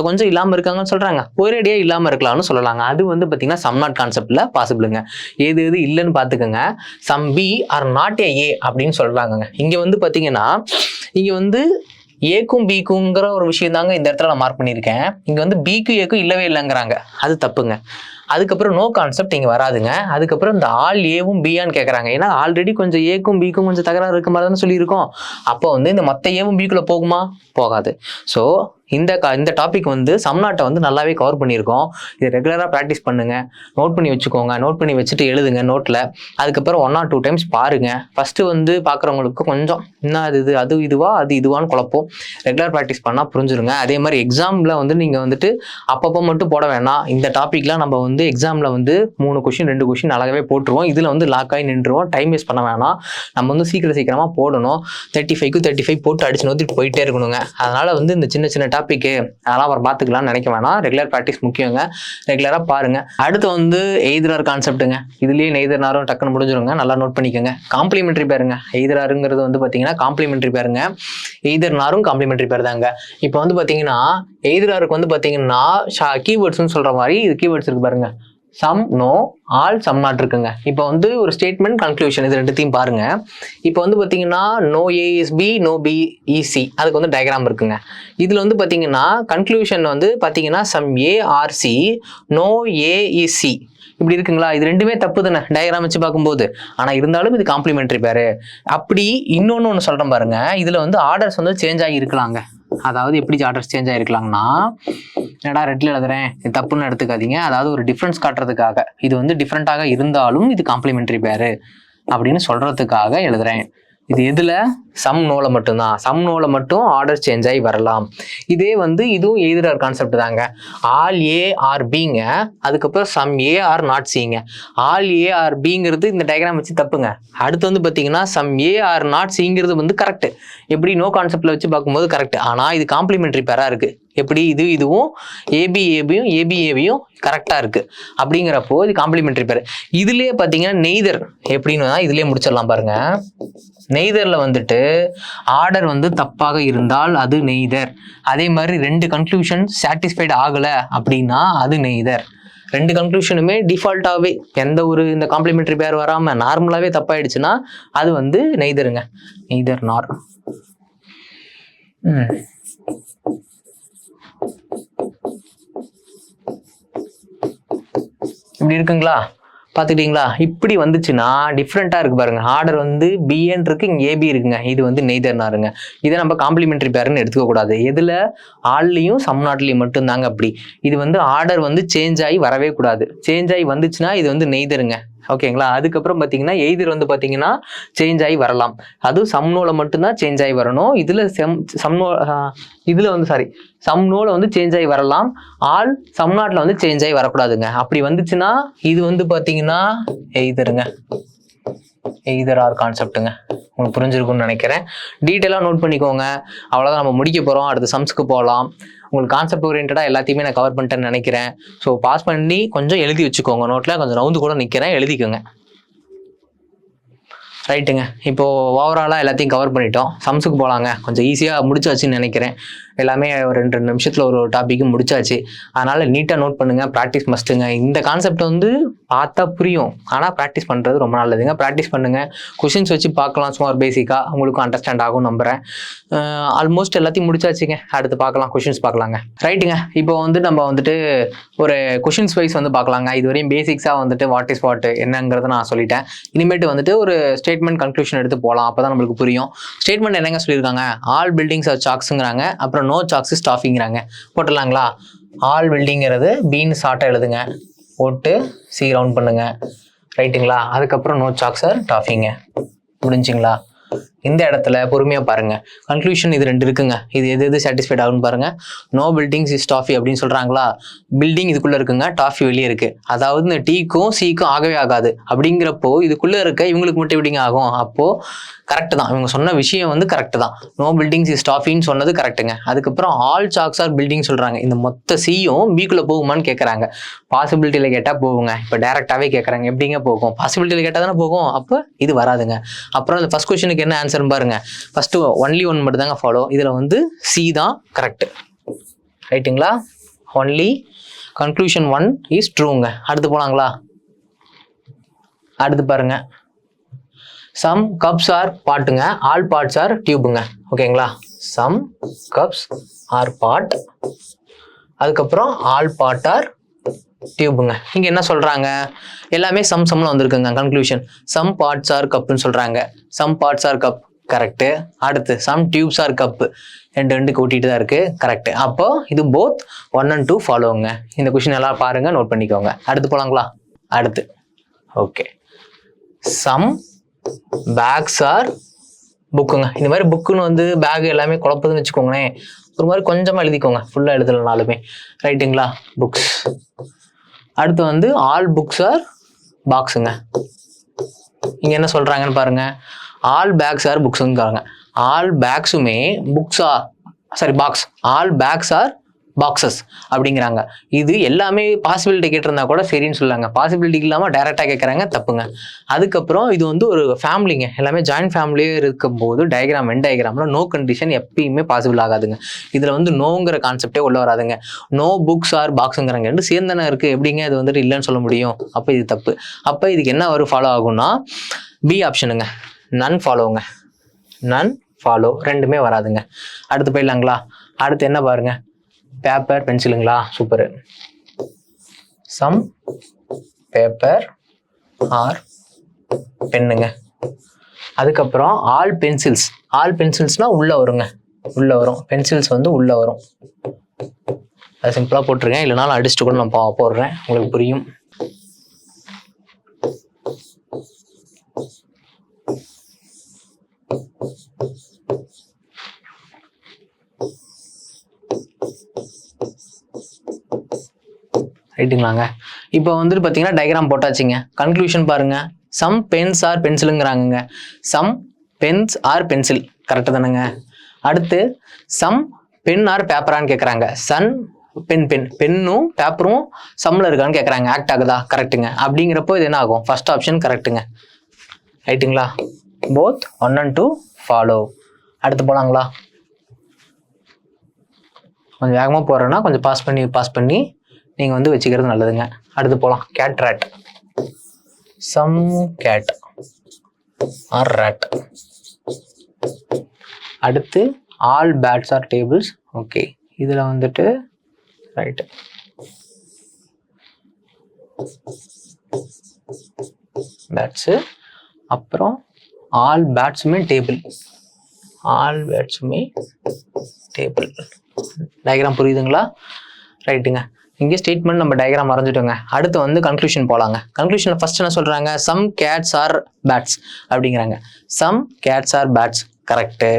கொஞ்சம் இல்லாமல் இருக்காங்கன்னு சொல்றாங்க. ஒரேடியாக இல்லாமல் இருக்கலாம்னு சொல்லலாங்க. அது வந்து பார்த்தீங்கன்னா சம்நாட் கான்செப்ட்ல பாசிபிளுங்க. எது இல்லைன்னு பார்த்துக்கோங்க. சம் பி ஆர் நாட் ஏ அப்படின்னு சொல்றாங்க. இங்க வந்து பாத்தீங்கன்னா இங்க வந்து ஏக்கும் பிக்குங்கிற ஒரு விஷயம் தாங்க இந்த இடத்துல நான் மார்க் பண்ணியிருக்கேன். இங்க வந்து பிக்கும் ஏக்கும் இல்லவே இல்லைங்கிறாங்க. அது தப்புங்க. அதுக்கப்புறம் நோ கான்செப்ட் இங்கே வராதுங்க. அதுக்கப்புறம் இந்த ஆல் ஏவும் பியான்னு கேட்குறாங்க. ஏன்னா ஆல்ரெடி கொஞ்சம் ஏக்கும் பிக்கும் கொஞ்சம் தகராறு இருக்க மாதிரி தானே சொல்லியிருக்கோம். அப்போ வந்து இந்த மொத்த ஏவும் பிக்குள்ள போகுமா? போகாது. ஸோ இந்த டாபிக் வந்து சம்நாட்டை வந்து நல்லாவே கவர் பண்ணியிருக்கோம். இது ரெகுலராக ப்ராக்டிஸ் பண்ணுங்க. நோட் பண்ணி வச்சுக்கோங்க. நோட் பண்ணி வச்சுட்டு எழுதுங்க நோட்டில். அதுக்கப்புறம் 1 or 2 டைம்ஸ் பாருங்க. ஃபர்ஸ்ட் வந்து பார்க்குறவங்களுக்கு கொஞ்சம் என்ன அது இதுவான்னு குழப்பம். ரெகுலர் ப்ராக்டிஸ் பண்ணால் புரிஞ்சுருங்க. அதே மாதிரி எக்ஸாமில் வந்து நீங்கள் வந்துட்டு அப்பப்போ மட்டும் போட வேணாம். இந்த டாப்பிக்லாம் நம்ம வந்து எக்ஸாமில் வந்து 3 கொஷின் 2 கொஷின் அழகாவே போட்டுருவோம். இதில் வந்து லாக் ஆகி நின்றுவோம். டைம் வேஸ்ட் பண்ண வேணாம். நம்ம வந்து சீக்கிரமாக போடணும். 35 போட்டு அடிச்சு நோத்திட்டு போயிட்டே இருக்கணுங்க. அதனால வந்து இந்த சின்ன டாபிக் அதெல்லாம் அவர் பார்த்துக்கலாம்னு நினைக்க வேணாம். ரெகுலர் ப்ராக்டிஸ் முக்கியங்க. ரெகுலராக பாருங்க. அடுத்து வந்து எய்தர் கான்செப்ட்டுங்க. இதுலேயே நெய்தர் நாரும் டக்குன்னு முடிஞ்சிருங்க. நல்லா நோட் பண்ணிக்கோங்க. காம்ப்ளிமெண்ட்ரி பேருங்க. எய்தராருங்கிறது வந்து பார்த்தீங்கன்னா காம்ப்ளிமெண்ட்ரி பேருங்க. எய்தர் நாரும் காம்ப்ளிமெண்ட்ரி பேர் தாங்க. இப்போ வந்து பார்த்தீங்கன்னா எய்தராருக்கு வந்து பார்த்தீங்கன்னா கீவேர்ட்ஸ்ன்னு சொல்ற மாதிரி இது கீவேர்ட்ஸ் இருக்கு பாருங்க. Some, no, all, some not இருக்குங்க. இப்போ வந்து ஒரு ஸ்டேட்மெண்ட், கன்க்ளூஷன் இது ரெண்டுத்தையும் பாருங்க. இப்போ வந்து பார்த்தீங்கன்னா no A is B, no B is C. அதுக்கு வந்து டயக்ராம் இருக்குங்க. இதில் வந்து பார்த்தீங்கன்னா கன்க்ளூஷன் வந்து பார்த்தீங்கன்னா some A are C, no A is C இப்படி இருக்குங்களா? இது ரெண்டுமே தப்பு தானே டயக்ராம் வச்சு பார்க்கும்போது. ஆனால் இருந்தாலும் இது காம்ப்ளிமெண்ட்ரி பேரு. அப்படி இன்னொன்று சொல்கிறேன் பாருங்க. இதில் வந்து ஆர்டர்ஸ் வந்து சேஞ்ச் ஆகி இருக்கலாங்க. அதாவது எப்படி ஆர்டர்ஸ் சேஞ்ச் ஆகிருக்கலாங்கன்னா, என்னடா ரெட்ல எழுதுறேன் இது தப்புன்னு எடுத்துக்காதீங்க. அதாவது ஒரு டிஃப்ரென்ஸ் காட்டுறதுக்காக இது வந்து டிஃப்ரெண்ட்டாக இருந்தாலும் இது காம்ப்ளிமெண்ட்ரி பேரு அப்படின்னு சொல்றதுக்காக எழுதுறேன். இது எதுல? சம் நோல மட்டும்தான். சம் நோல மட்டும் ஆர்டர் சேஞ்ச் ஆகி வரலாம். இதே வந்து இதுவும் எய்தர் கான்செப்ட் தாங்க. ஆல் ஏ ஆர் பிங்க, அதுக்கப்புறம் சம் ஏ ஆர் நாட் சிங்க. ஆல் ஏ ஆர் பிங்கிறது இந்த டயக்ராம் வச்சு தப்புங்க. அடுத்து வந்து பார்த்தீங்கன்னா சம் ஏ ஆர் நாட் சிங்கிறது வந்து கரெக்ட். எப்படி நோ கான்செப்ட்ல வச்சு பார்க்கும்போது கரெக்ட். ஆனால் இது காம்ப்ளிமெண்ட்ரி பேரா இருக்கு. எப்படி இதுவும் ஏபிஏபியும் கரெக்டா இருக்கு. அப்படிங்கிறப்போ இது காம்ப்ளிமெண்ட்ரி பேர். இதுலயே பார்த்தீங்கன்னா நெய்தர் எப்படின்னு தான் இதுலயே முடிச்சிடலாம் பாருங்க. நெய்தர்ல வந்துட்டு ஆர்டர் வந்து தப்பாக இருந்தால் அது நெய்தர். அதே மாதிரி 2 கன்க்ளூஷன் சாட்டிஸ்ஃபைட் ஆகல அப்படின்னா அது நெய்தர். 2 கன்க்ளூஷனுமே டிஃபால்ட்டாகவே எந்த ஒரு இந்த காம்ப்ளிமெண்ட்ரி பேர் வராமல் நார்மலாகவே தப்பாயிடுச்சுன்னா அது வந்து நெய்தருங்க. நெய்தர் நார். இப்படி இருக்குங்களா? பார்த்துக்கிட்டீங்களா? இப்படி வந்துச்சுன்னா டிஃப்ரெண்ட்டாக இருக்கு பாருங்க. ஆர்டர் வந்து பிஎன் இருக்கு, இங்கே ஏபி இருக்குங்க. இது வந்து நெய்தர் நாருங்க. இதை நம்ம காம்ப்ளிமெண்ட்ரி பேருன்னு எடுத்துக்கக்கூடாது. எதில்? ஆல்லையும் சம் நாட்லையும் மட்டும்தாங்க அப்படி. இது வந்து ஆர்டர் வந்து சேஞ்ச் ஆகி வரவே கூடாது. சேஞ்ச் ஆகி வந்துச்சுன்னா இது வந்து நெய்தருங்க. ஓகேங்களா. அதுக்கப்புறம் பார்த்தீங்கன்னா எய்தர் வந்து பார்த்தீங்கன்னா சேஞ்ச் ஆகி வரலாம். அதுவும் சம்னோவில் மட்டும்தான் சேஞ்ச் ஆகி வரணும். இதில் சம்னோவில் வந்து சேஞ்ச் ஆகி வரலாம். ஆல் சம்நாட்டில் வந்து சேஞ்ச் ஆகி வரக்கூடாதுங்க. அப்படி வந்துச்சுன்னா இது வந்து பார்த்தீங்கன்னா எய்தர் ஆர் கான்செப்ட்டுங்க. உங்களுக்கு புரிஞ்சிருக்கும்னு நினைக்கிறேன். டீட்டெயிலாக நோட் பண்ணிக்கோங்க. அவ்வளோதான், நம்ம முடிக்க போகிறோம். அடுத்து சம்ஸ்க்கு போகலாம். உங்களுக்கு கான்செப்ட் ஓரியன்டாக எல்லாத்தையுமே நான் கவர் பண்ணிட்டேன்னு நினைக்கிறேன். ஸோ பாஸ் பண்ணி கொஞ்சம் எழுதி வச்சுக்கோங்க. நோட்டில் கொஞ்சம் ரவுண்டு கூட நிற்கிறேன், எழுதிக்கோங்க. ரைட்டுங்க. இப்போது ஓவராலாக எல்லாத்தையும் கவர் பண்ணிட்டோம். சம்ஸுக்கு போகலாங்க. கொஞ்சம் ஈஸியாக முடிச்சாச்சுன்னு நினைக்கிறேன். எல்லாமே ஒரு 2 நிமிஷத்தில் ஒரு டாப்பிக்கும் முடிச்சாச்சு. அதனால் நீட்டாக நோட் பண்ணுங்கள். ப்ராக்டிஸ் மஸ்ட்டுங்க. இந்த கான்செப்ட் வந்து பார்த்தா புரியும், ஆனால் ப்ராக்டிஸ் பண்ணுறது ரொம்ப நல்லதுங்க. ப்ராக்டிஸ் பண்ணுங்கள். கொஷின்ஸ் வச்சு பார்க்கலாம். சும்மா ஒரு பேசிக்காக உங்களுக்கும் அண்டர்ஸ்டாண்ட் ஆகும் நம்புகிறேன். ஆல்மோஸ்ட் எல்லாத்தையும் முடிச்சாச்சுங்க. அடுத்து பார்க்கலாம், கொஷின்ஸ் பார்க்கலாங்க. ரைட்டுங்க. இப்போ வந்து நம்ம வந்துட்டு ஒரு கொஷின்ஸ் வைஸ் வந்து பார்க்கலாங்க. இதுவரையும் பேசிக்ஸாக வந்துட்டு வாட் இஸ் வாட் என்னங்கிறத நான் சொல்லிட்டேன். இனிமேட்டு வந்துட்டு ஒரு ஸ்டேட்மெண்ட் கன்க்ளூஷன் எடுத்து போகலாம். அப்போ தான் நம்மளுக்கு புரியும். ஸ்டேட்மெண்ட் என்னங்க சொல்லியிருக்காங்க? ஆல் பில்டிங்ஸ் ஆர் சாக்ஸுங்கிறாங்க. அப்புறம் நோ சாக்ஸ் ஸ்டாஃபிங்கிறாங்க. போட்டுடலாங்களா? ஆல் பில்டிங்கிறது பீன் ஷார்ட்டாக எழுதுங்க, போட்டு சி ரவுண்ட் பண்ணுங்க. ரைட்டுங்களா? அதுக்கப்புறம் நோ சாக்ஸ் ஆர் டாஃபிங்க. முடிஞ்சுங்களா? இந்த இடத்துல பொறுமையாக பாருங்க. கன்க்ளூஷன் இது 2 இருக்குங்க. இது எது சாட்டிஸ்ஃபைட் ஆகுன்னு பாருங்க. நோ பில்டிங்ஸ் இஸ் டாஃபி அப்படின்னு சொல்றாங்களா? பில்டிங் இதுக்குள்ள இருக்குங்க, டாஃபி வெளியே இருக்கு. அதாவது இந்த டீக்கும் சிக்கும் ஆகவே ஆகாது. அப்படிங்கிறப்போ இதுக்குள்ள இருக்க இவங்களுக்கு மட்டும் எப்படிங்க ஆகும்? அப்போ கரெக்ட் தான், இவங்க சொன்ன விஷயம் வந்து கரெக்ட் தான். நோ பில்டிங்ஸ் இஸ் டாஃபின்னு சொன்னது கரெக்டுங்க. அதுக்கப்புறம் ஆல் சாக்ஸ் ஆர் பில்டிங் சொல்றாங்க. இந்த மொத்த சியும் பிக்குள்ள போகுமான்னு கேட்கறாங்க. பாசிபிலிட்டியில கேட்டா போகுங்க. இப்போ டைரக்டாவே கேட்கறாங்க, எப்படிங்க போகும்? பாசிபிலிட்டியில கேட்டா தானே போகும். அப்போ இது வராதுங்க. அப்புறம் இந்த ஃபர்ஸ்ட் கொஸ்டினுக்கு என்ன ஆன்சர் பாருங்க. ஃபர்ஸ்ட் ஒன்லி ஒன் மட்டும் தாங்க ஃபாலோ. இதுல வந்து சி தான் கரெக்ட். ரைட்டுங்களா? ஒன்லி கன்க்ளூஷன் 1 இஸ் ட்ரூங்க. அடுத்து போலாங்களா? அடுத்து பாருங்க. சம் கப்ஸ் ஆர் பாட்டுங்க, ஆல் பார்ட்ஸ் ஆர் டியூபுங்க. ஓகேங்களா? சம் கப்ஸ் ஆர் பாட், அதுக்கப்புறம் ஆல் பார்ட் ஆர் டியூபுங்க. இங்க என்ன சொல்றாங்க? எல்லாமே சம்ல வந்திருக்குங்க. கன்க்ளூஷன் சம் பார்ட்ஸ் ஆர் கப்னு சொல்றாங்க. Some parts are cup correct. அடுத்து சம் டியூப்ஸ் ஆர் கப், 2 கூட்டிட்டு தான் இருக்கு. கரெக்ட். அப்போ இது போத் 1 and 2 ஃபாலோங்க. இந்த கொஸ்டின் எல்லாம் பாருங்க, நோட் பண்ணிக்கோங்க. அடுத்து போலாங்களா? அடுத்து ஓகே. சம் பேக்ஸ் ஆர் புக்குங்க. இந்த மாதிரி புக்குன்னு வந்து பேக் எல்லாமே குழப்பதுன்னு வச்சுக்கோங்களேன். ஒரு மாதிரி கொஞ்சமா எழுதிக்கோங்க, ஃபுல்லா எழுதலனாலுமே. ரைட்டுங்களா? புக்ஸ். அடுத்து வந்து ஆல் புக்ஸ் ஆர் பாக்ஸுங்க. இங்க என்ன சொல்றாங்கன்னு பாருங்க. ஆல் பேக்ஸ் ஆர் புக்ஸுங்கிறாங்க. ஆல் பேக்ஸுமே புக்ஸா box. All bags are boxes அப்படிங்கிறாங்க. இது எல்லாமே பாசிபிலிட்டி கேட்டிருந்தா கூட சரின்னு சொல்லாங்க. பாசிபிலிட்டி இல்லாமல் டைரக்டாக கேட்குறாங்க, தப்புங்க. அதுக்கப்புறம் இது வந்து ஒரு ஃபேமிலிங்க. எல்லாமே ஜாயின்ட் ஃபேமிலியே இருக்கும்போது வென் டயக்ராம்ல நோ கண்டிஷன் எப்பயுமே பாசிபிள் ஆகாதுங்க. இதில் வந்து நோங்கிற கான்செப்டே உள்ள வராதுங்க. நோ புக்ஸ் ஆர் பாக்ஸுங்கிறாங்க. 2 சேர்ந்தானே இருக்கு, எப்படிங்க இது வந்துட்டு இல்லைன்னு சொல்ல முடியும்? அப்போ இது தப்பு. அப்போ இதுக்கு என்ன ஒரு ஃபாலோ ஆகும்னா பி ஆப்ஷனுங்க, நன் ஃபாலோங்க. நன் ஃபாலோ 2மே வராதுங்க. அடுத்து போயிடலாங்களா? அடுத்து என்ன பாருங்க. பேப்பர் பென்சிலுங்களா? சூப்பர். சம் பேப்பர் ஆர் பென்னுங்க. அதுக்கப்புறம் ஆல் பென்சில்ஸ். ஆல் பென்சில்ஸ்னா உள்ள வருங்க, உள்ள வரும். பென்சில்ஸ் வந்து உள்ள வரும். அது சிம்பிளா போட்டிருக்கேன், இல்லைனாலும் அடிச்சுட்டு கூட நான் போடுறேன், உங்களுக்கு புரியும். ரைட்டுங்களாங்க? இப்போ வந்துட்டு பார்த்தீங்கன்னா டயக்ராம் போட்டாச்சுங்க. கன்க்ளூஷன் பாருங்க. சம் பென்ஸ் ஆர் பென்சிலுங்கிறாங்க. Some pens are pencil correct தானேங்க? அடுத்து சம் பென் ஆர் பேப்பரான்னு கேட்குறாங்க. சன் பென்னும் பேப்பரும் சம்மில் இருக்கான்னு கேட்குறாங்க. ஆக்ட் ஆகுதா? கரெக்டுங்க. அப்படிங்கிறப்போ இது என்ன ஆகும்? ஃபர்ஸ்ட் ஆப்ஷன் கரெக்டுங்க. ரைட்டுங்களா? Both 1 and 2 follow. அடுத்து போலாங்களா? கொஞ்சம் வேகமாக போகிறேன்னா கொஞ்சம் பாஸ் பண்ணி நீங்கள் வந்து வச்சுக்கிறது நல்லதுங்க. அடுத்து போகலாம். Cat rat. Some cat are rat. அடுத்து all bats are tables. Okay, இதில் வந்துட்டு ரைட்டு. பேட்ஸு. அப்புறம் ஆல் பேட்ஸுமே டேபிள். ஆல் பேட்ஸுமே டேபிள். டயக்ராம் புரியுதுங்களா? ரைட்டுங்க. இங்கே ஸ்டேட்மெண்ட் நம்ம டயக்ராம் வரைஞ்சிட்டோங்க. அடுத்து வந்து கன்க்ளூஷன் போகலாங்க. கன்க்ளூஷனில் ஃபர்ஸ்ட் என்ன சொல்கிறாங்க, சம் கேட்ஸ் ஆர் பேட்ஸ் அப்படிங்கிறாங்க. Some cats are bats correct.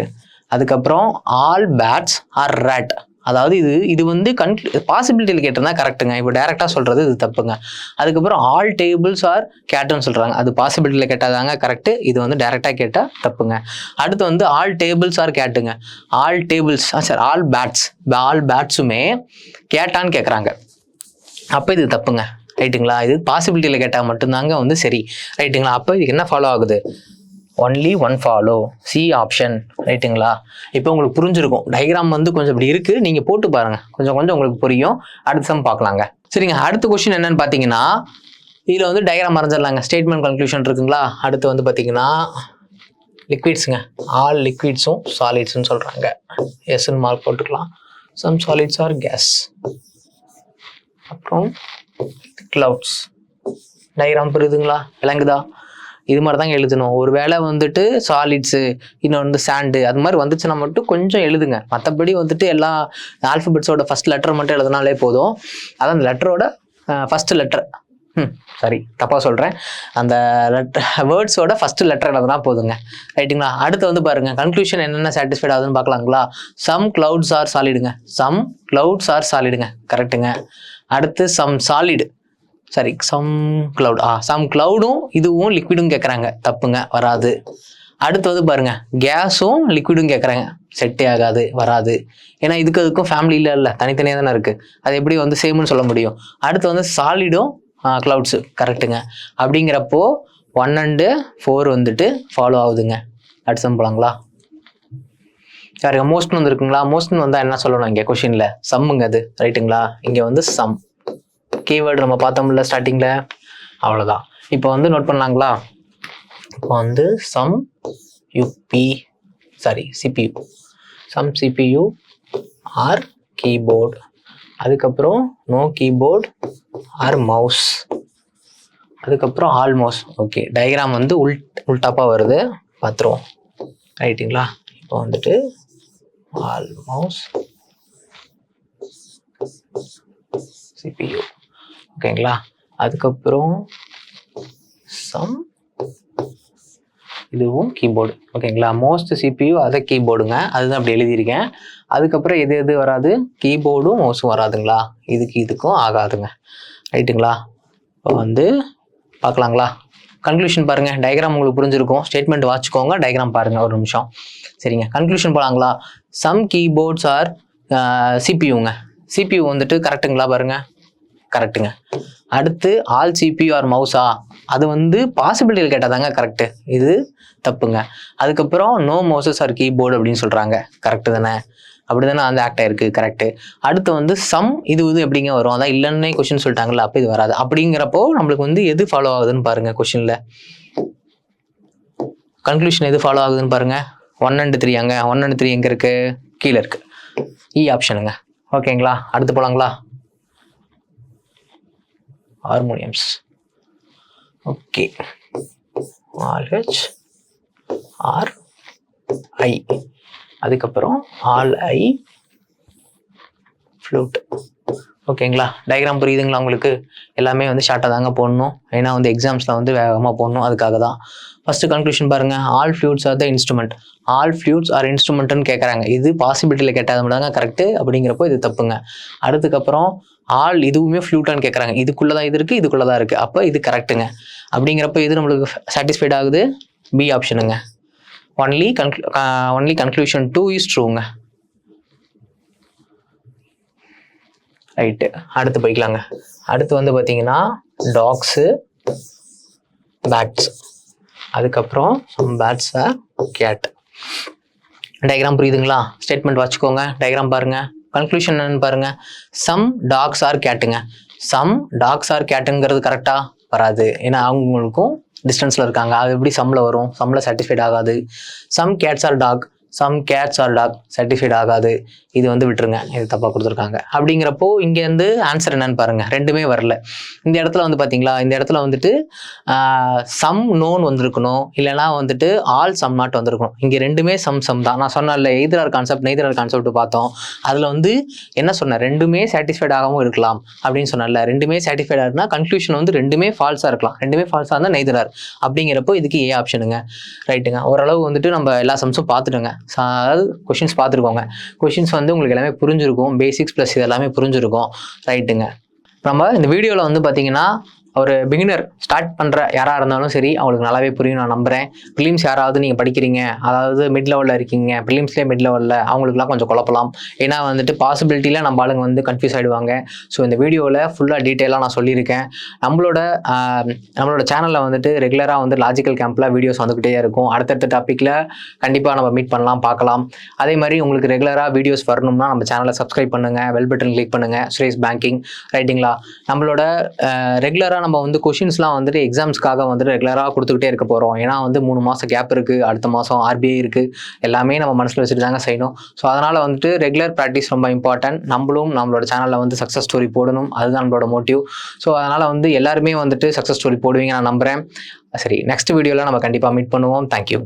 அதுக்கப்புறம் ஆல் பேட்ஸ் ஆர் ரேட், அதாவது இது வந்து பாசிபிலிட்டியில் கேட்டிருந்தா கரெக்டுங்க. இப்போ டேரெக்டாக சொல்கிறது இது தப்புங்க. அதுக்கப்புறம் ஆல் டேபிள்ஸ் ஆர் கேட்டுன்னு சொல்கிறாங்க, அது பாசிபிலிட்டியில் கேட்டாதாங்க கரெக்டு. இது வந்து டேரெக்டாக கேட்டால் தப்புங்க. அடுத்து வந்து ஆல் டேபிள்ஸ் ஆர் கேட்டுங்க. ஆல் டேபிள்ஸ் சார் ஆல் பேட்ஸுமே கேட்டான்னு கேட்குறாங்க, அப்போ இது தப்புங்க. ரைட்டுங்களா? இது பாசிபிலிட்டியில் கேட்டால் மட்டும்தாங்க வந்து சரி. ரைட்டுங்களா? அப்போ இதுக்கு என்ன ஃபாலோ ஆகுது, only one follow, C option. ரைட்டுங்களா? இப்போ உங்களுக்கு புரிஞ்சிருக்கும். டயக்ராம் வந்து கொஞ்சம் இப்படி இருக்குது, நீங்கள் போட்டு பாருங்கள், கொஞ்சம் உங்களுக்கு புரியும். அடுத்த சம் பார்க்கலாங்க. சரிங்க, அடுத்த கொஸ்டின் என்னன்னு பார்த்தீங்கன்னா, இதில் வந்து டயக்ராம் மறைஞ்சிடலாங்க. ஸ்டேட்மெண்ட் கன்க்ளூஷன் இருக்குங்களா. அடுத்து வந்து பார்த்தீங்கன்னா லிக்விட்ஸுங்க. ஆல் லிக்விட்ஸும் சாலிட்ஸ்ன்னு சொல்கிறாங்க. எஸ்ன்னு மார்க் போட்டுக்கலாம். Some solids are gas. அப்புறம் கிளவுட்ஸ். டயக்ராம் புரியுதுங்களா, விளங்குதா? இது மாதிரி தாங்க எழுதணும். ஒரு வேளை வந்துட்டு சாலிட்ஸு, இன்னொன்று வந்து சாண்டு, அது மாதிரி வந்துச்சுன்னா மட்டும் கொஞ்சம் எழுதுங்க. மற்றபடி வந்துட்டு எல்லா ஆல்ஃபபெட்ஸோட ஃபஸ்ட் லெட்டர் மட்டும் எழுதினாலே போதும். அதான் அந்த லெட்டரோட ஃபஸ்ட்டு லெட்டர், சாரி தப்பாக சொல்கிறேன், அந்த வேர்ட்ஸோட ஃபஸ்ட்டு லெட்டர் எழுதுனா போதுங்க. ரைட்டுங்களா? அடுத்து வந்து பாருங்கள், கன்க்ளூஷன் என்னென்ன சாட்டிஸ்ஃபைட் ஆகுதுன்னு பார்க்கலாங்களா. சம் கிளவுட்ஸ் ஆர் சாலிடுங்க. சம் கிளவுட்ஸ் ஆர் சாலிடுங்க கரெக்டுங்க. அடுத்து சம் சாலிடு, சரி சம் கிளவுட், சம் கிளவுடும் இதுவும் லிக்விடும் கேட்குறாங்க, தப்புங்க, வராது. அடுத்து வந்து பாருங்க, கேஸும் லிக்விடும் கேட்குறாங்க, செட்டே ஆகாது, வராது. ஏன்னா அதுக்கும் ஃபேமிலியில் இல்லை, தனித்தனியாக தானே இருக்குது, அது எப்படி வந்து சேம்னு சொல்ல முடியும். அடுத்து வந்து சாலிடும் கிளவுட்ஸு கரெக்டுங்க. அப்படிங்கிறப்போ 1 and 4 வந்துட்டு ஃபாலோ ஆகுதுங்க. அடுத்து சம் போலாங்களா. சரிங்க, மோஸ்ட்னு வந்துருக்குங்களா. மோஸ்ட்னு வந்தால் என்ன சொல்லணும் இங்கே கொஷினில், சம்முங்க அது. ரைட்டுங்களா? இங்கே வந்து சம் கீவேர்டு நம்ம பார்த்தோம்ல ஸ்டார்டிங்கில், அவ்வளோதான். இப்போ வந்து நோட் பண்ணலாங்களா. இப்போ வந்து some CPU, some CPU are keyboard, அதுக்கப்புறம் நோ கீபோர்டு ஆர் மவுஸ், அதுக்கப்புறம் ஆல் மவுஸ். ஓகே, டயக்ராம் வந்து உள்டாப்பாக வருது, பார்த்துருவோம். ரைட்டுங்களா? இப்போ வந்துட்டு ஆல் மவுஸ் சிபியூ, ஓகேங்களா. அதுக்கப்புறம் சம், இதுவும் கீபோர்டு, ஓகேங்களா. மோஸ்ட் சிபியூ அதை கீபோர்டுங்க, அதுதான் அப்படி எழுதியிருக்கேன். அதுக்கப்புறம் எது வராது, கீபோர்டும் மவுஸும் வராதுங்களா. இதுக்கும் ஆகாதுங்க. ரைட்டுங்களா? இப்போ வந்து பார்க்கலாங்களா. கன்க்ளூஷன் பாருங்கள். டயக்ராம் உங்களுக்கு புரிஞ்சிருக்கும். ஸ்டேட்மெண்ட் வாட்சிக்கோங்க, டயக்ராம் பாருங்கள் ஒரு நிமிஷம். சரிங்க, கன்க்ளூஷன் போகலாங்களா. சம் கீபோர்ட்ஸ் ஆர் சிபியூங்க. சிபியூ வந்துட்டு கரெக்டுங்களா பாருங்கள், கரெக்டுங்க. அடுத்து ஆல் சிபியூ ஆர் மவுஸா, அது வந்து பாசிபிலிட்டியில் கேட்டாதாங்க கரெக்டு, இது தப்புங்க. அதுக்கப்புறம் நோ மவுசஸ் ஆர் கீபோர்டு அப்படின்னு சொல்கிறாங்க, கரெக்டு தானே, அப்படி தானே அந்த ஆக்ட் ஆயிருக்கு, கரெக்டு. அடுத்து வந்து சம் இது எப்படிங்க வரும், அதான் இல்லைன்னே கொஸ்டின் சொல்லிட்டாங்கல்ல, அப்போ இது வராது. அப்படிங்கிறப்போ நம்மளுக்கு வந்து எது ஃபாலோ ஆகுதுன்னு பாருங்கள் கொஸ்டினில். கன்க்ளூஷன் எது ஃபாலோ ஆகுதுன்னு பாருங்கள். 1 and 3 அங்கே, 1 and 3 எங்கே இருக்குது, கீழே இருக்குது, இ ஆப்ஷனுங்க. ஓகேங்களா? அடுத்து போகலாங்களா. ஹார்மோனியம்ஸ், ஓகே, RH R I, அதுக்கப்புறம் ஆல் ஐ ஃப்ளூட். ஓகேங்களா? டயக்ராம் புரியுதுங்களா உங்களுக்கு? எல்லாமே வந்து ஷார்ட்டாக தாங்க போடணும், ஏன்னா வந்து எக்ஸாம்ஸில் வந்து வேகமாக போடணும், அதுக்காக தான். ஃபஸ்ட்டு கன்க்ளூஷன் பாருங்கள். All flutes are the instrument. All flutes are இன்ஸ்ட்ருமெண்ட்டுன்னு கேட்குறாங்க, இது பாசிபிலிட்டியில் கேட்டால் மட்டும் தாங்க கரெக்டு, அப்படிங்கிறப்போ இது தப்புங்க. அதுக்கப்புறம் ஆல் இதுவுமே ஃப்ளூட்டான்னு கேட்குறாங்க, இதுக்குள்ளே தான் இது இருக்குது, இதுக்குள்ளே தான் இருக்குது, அப்போ இது கரெக்டுங்க. அப்படிங்கிறப்போ இது நம்மளுக்கு சாட்டிஸ்ஃபைட் ஆகுது, பி ஆப்ஷனுங்க. ஒன்லி கன்க்ளூஷன் 2 இஸ் ட்ரூங்க. ரைட்டு, அடுத்து போய்க்கலாங்க. அடுத்து வந்து பார்த்தீங்கன்னா டாக்ஸு, பேட்ஸ், அதுக்கப்புறம் some bats are cat. Diagram புரியுதுங்களா? ஸ்டேட்மெண்ட் வச்சுக்கோங்க, டயக்ராம் பாருங்கள். கன்க்ளூஷன் என்னன்னு பாருங்கள். சம் டாக்ஸ் ஆர் கேட்டுங்க. சம் டாக்ஸ் ஆர் கேட்டுங்கிறது கரெக்டாக வராது, ஏன்னா அவங்களுக்கும் டிஸ்டன்ஸில் இருக்காங்க, அது எப்படி சம்மில் வரும், சம்மில் சாட்டிஸ்ஃபைட் ஆகாது. Some cats are dog, some cats are dog certified ஆகாது, இது வந்து விட்டுருங்க, இது தப்பாக கொடுத்துருக்காங்க. அப்படிங்கிறப்போ இங்கேருந்து ஆன்சர் என்னன்னு பாருங்கள், ரெண்டுமே வரல. இந்த இடத்துல வந்து பார்த்தீங்களா, இந்த இடத்துல வந்துட்டு சம் நோன் வந்திருக்கணும், இல்லைனா வந்துட்டு ஆல் சம் நாட் வந்திருக்கணும். இங்கே ரெண்டுமே சம் தான். நான் சொன்னேன்ல எய்தர் ஆர் கான்செப்ட் பார்த்தோம். அதில் வந்து என்ன சொன்னேன், ரெண்டுமே சாட்டிஸ்ஃபைட் ஆகாமல் இருக்கலாம் அப்படின்னு சொன்னேன்ல. ரெண்டுமே சாட்டிஸ்ஃபைடாக இருக்குன்னா கன்க்ளூஷன் வந்து ரெண்டுமே ஃபால்ஸாக இருக்கலாம். ரெண்டுமே ஃபால்ஸாக இருந்தால் நெய்தர் ஆர். அப்படிங்கிறப்போ இதுக்கு ஏ ஆப்ஷனுங்க. ரைட்டுங்க. ஓரளவு வந்துட்டு நம்ம எல்லா சம்ஸும் பார்த்துட்டோங்க. அதாவது கொஷின்ஸ் பார்த்துருக்கோங்க. கொஷின்ஸ் வந்து உங்களுக்கு எல்லாமே புரிஞ்சிருக்கும். பேசிக்ஸ் ப்ளஸ் இது எல்லாமே புரிஞ்சிருக்கும். ரைட்டுங்க. நம்ம இந்த வீடியோவில் வந்து பார்த்தீங்கன்னா ஒரு பிகினர் ஸ்டார்ட் பண்ணுற யாராக இருந்தாலும் சரி அவங்களுக்கு நல்லாவே புரியும் நான் நம்புகிறேன். ப்ரிலிம்ஸ் யாராவது நீங்கள் படிக்கிறீங்க, அதாவது மிட் லெவலில் இருக்கீங்க, ப்ரிலிம்ஸ்லேயே மிட் லெவலில், அவங்களுக்குலாம் கொஞ்சம் குழப்பலாம். ஏன்னா வந்துட்டு பாசிபிலிட்டியில் நம்ம ஆளுங்க வந்து கன்ஃபியூஸ் ஆகிடுவாங்க. ஸோ இந்த வீடியோவில் ஃபுல்லாக டீட்டெயிலாக நான் சொல்லியிருக்கேன். நம்மளோட சேனலில் வந்துட்டு ரெகுலராக வந்து லாஜிக்கல் கேம்பில் வீடியோஸ் வந்துக்கிட்டே இருக்கும். அடுத்தடுத்த டாப்பிக்கில் கண்டிப்பாக நம்ம மீட் பண்ணலாம், பார்க்கலாம். அதே மாதிரி உங்களுக்கு ரெகுலராக வீடியோஸ் வரணும்னா நம்ம சேனலை சப்ஸ்கிரைப் பண்ணுங்கள், பெல் பட்டன் கிளிக் பண்ணுங்கள். சுரேஷ் பேங்கிங். ரைட்டிங்களா. நம்மளோட ரெகுலராக நம்ம வந்து கொஷின்ஸ்லாம் வந்துட்டு எக்ஸாம்ஸ்க்காக வந்துட்டு ரெகுலராக கொடுத்துக்கிட்டே இருக்க போகிறோம். ஏன்னா வந்து 3 மாதம் கேப் இருக்குது, அடுத்த மாதம் RBI இருக்குது, எல்லாமே நம்ம மனசில் வச்சுட்டு தாங்க செய்யணும். ஸோ அதனால் வந்துட்டு ரெகுலர் ப்ராக்டிஸ் ரொம்ப இம்பார்ட்டன்ட். நம்மளோட சேனலில் வந்து சக்ஸஸ் ஸ்டோரி போடணும், அதுதான் நம்மளோட மோட்டிவ். ஸோ அதனால் வந்து எல்லாருமே வந்துட்டு சக்ஸஸ் ஸ்டோரி போடுவீங்க நான் நம்புகிறேன். சரி, நெக்ஸ்ட் வீடியோவில் நம்ம கண்டிப்பாக மீட் பண்ணுவோம். தேங்க்யூ.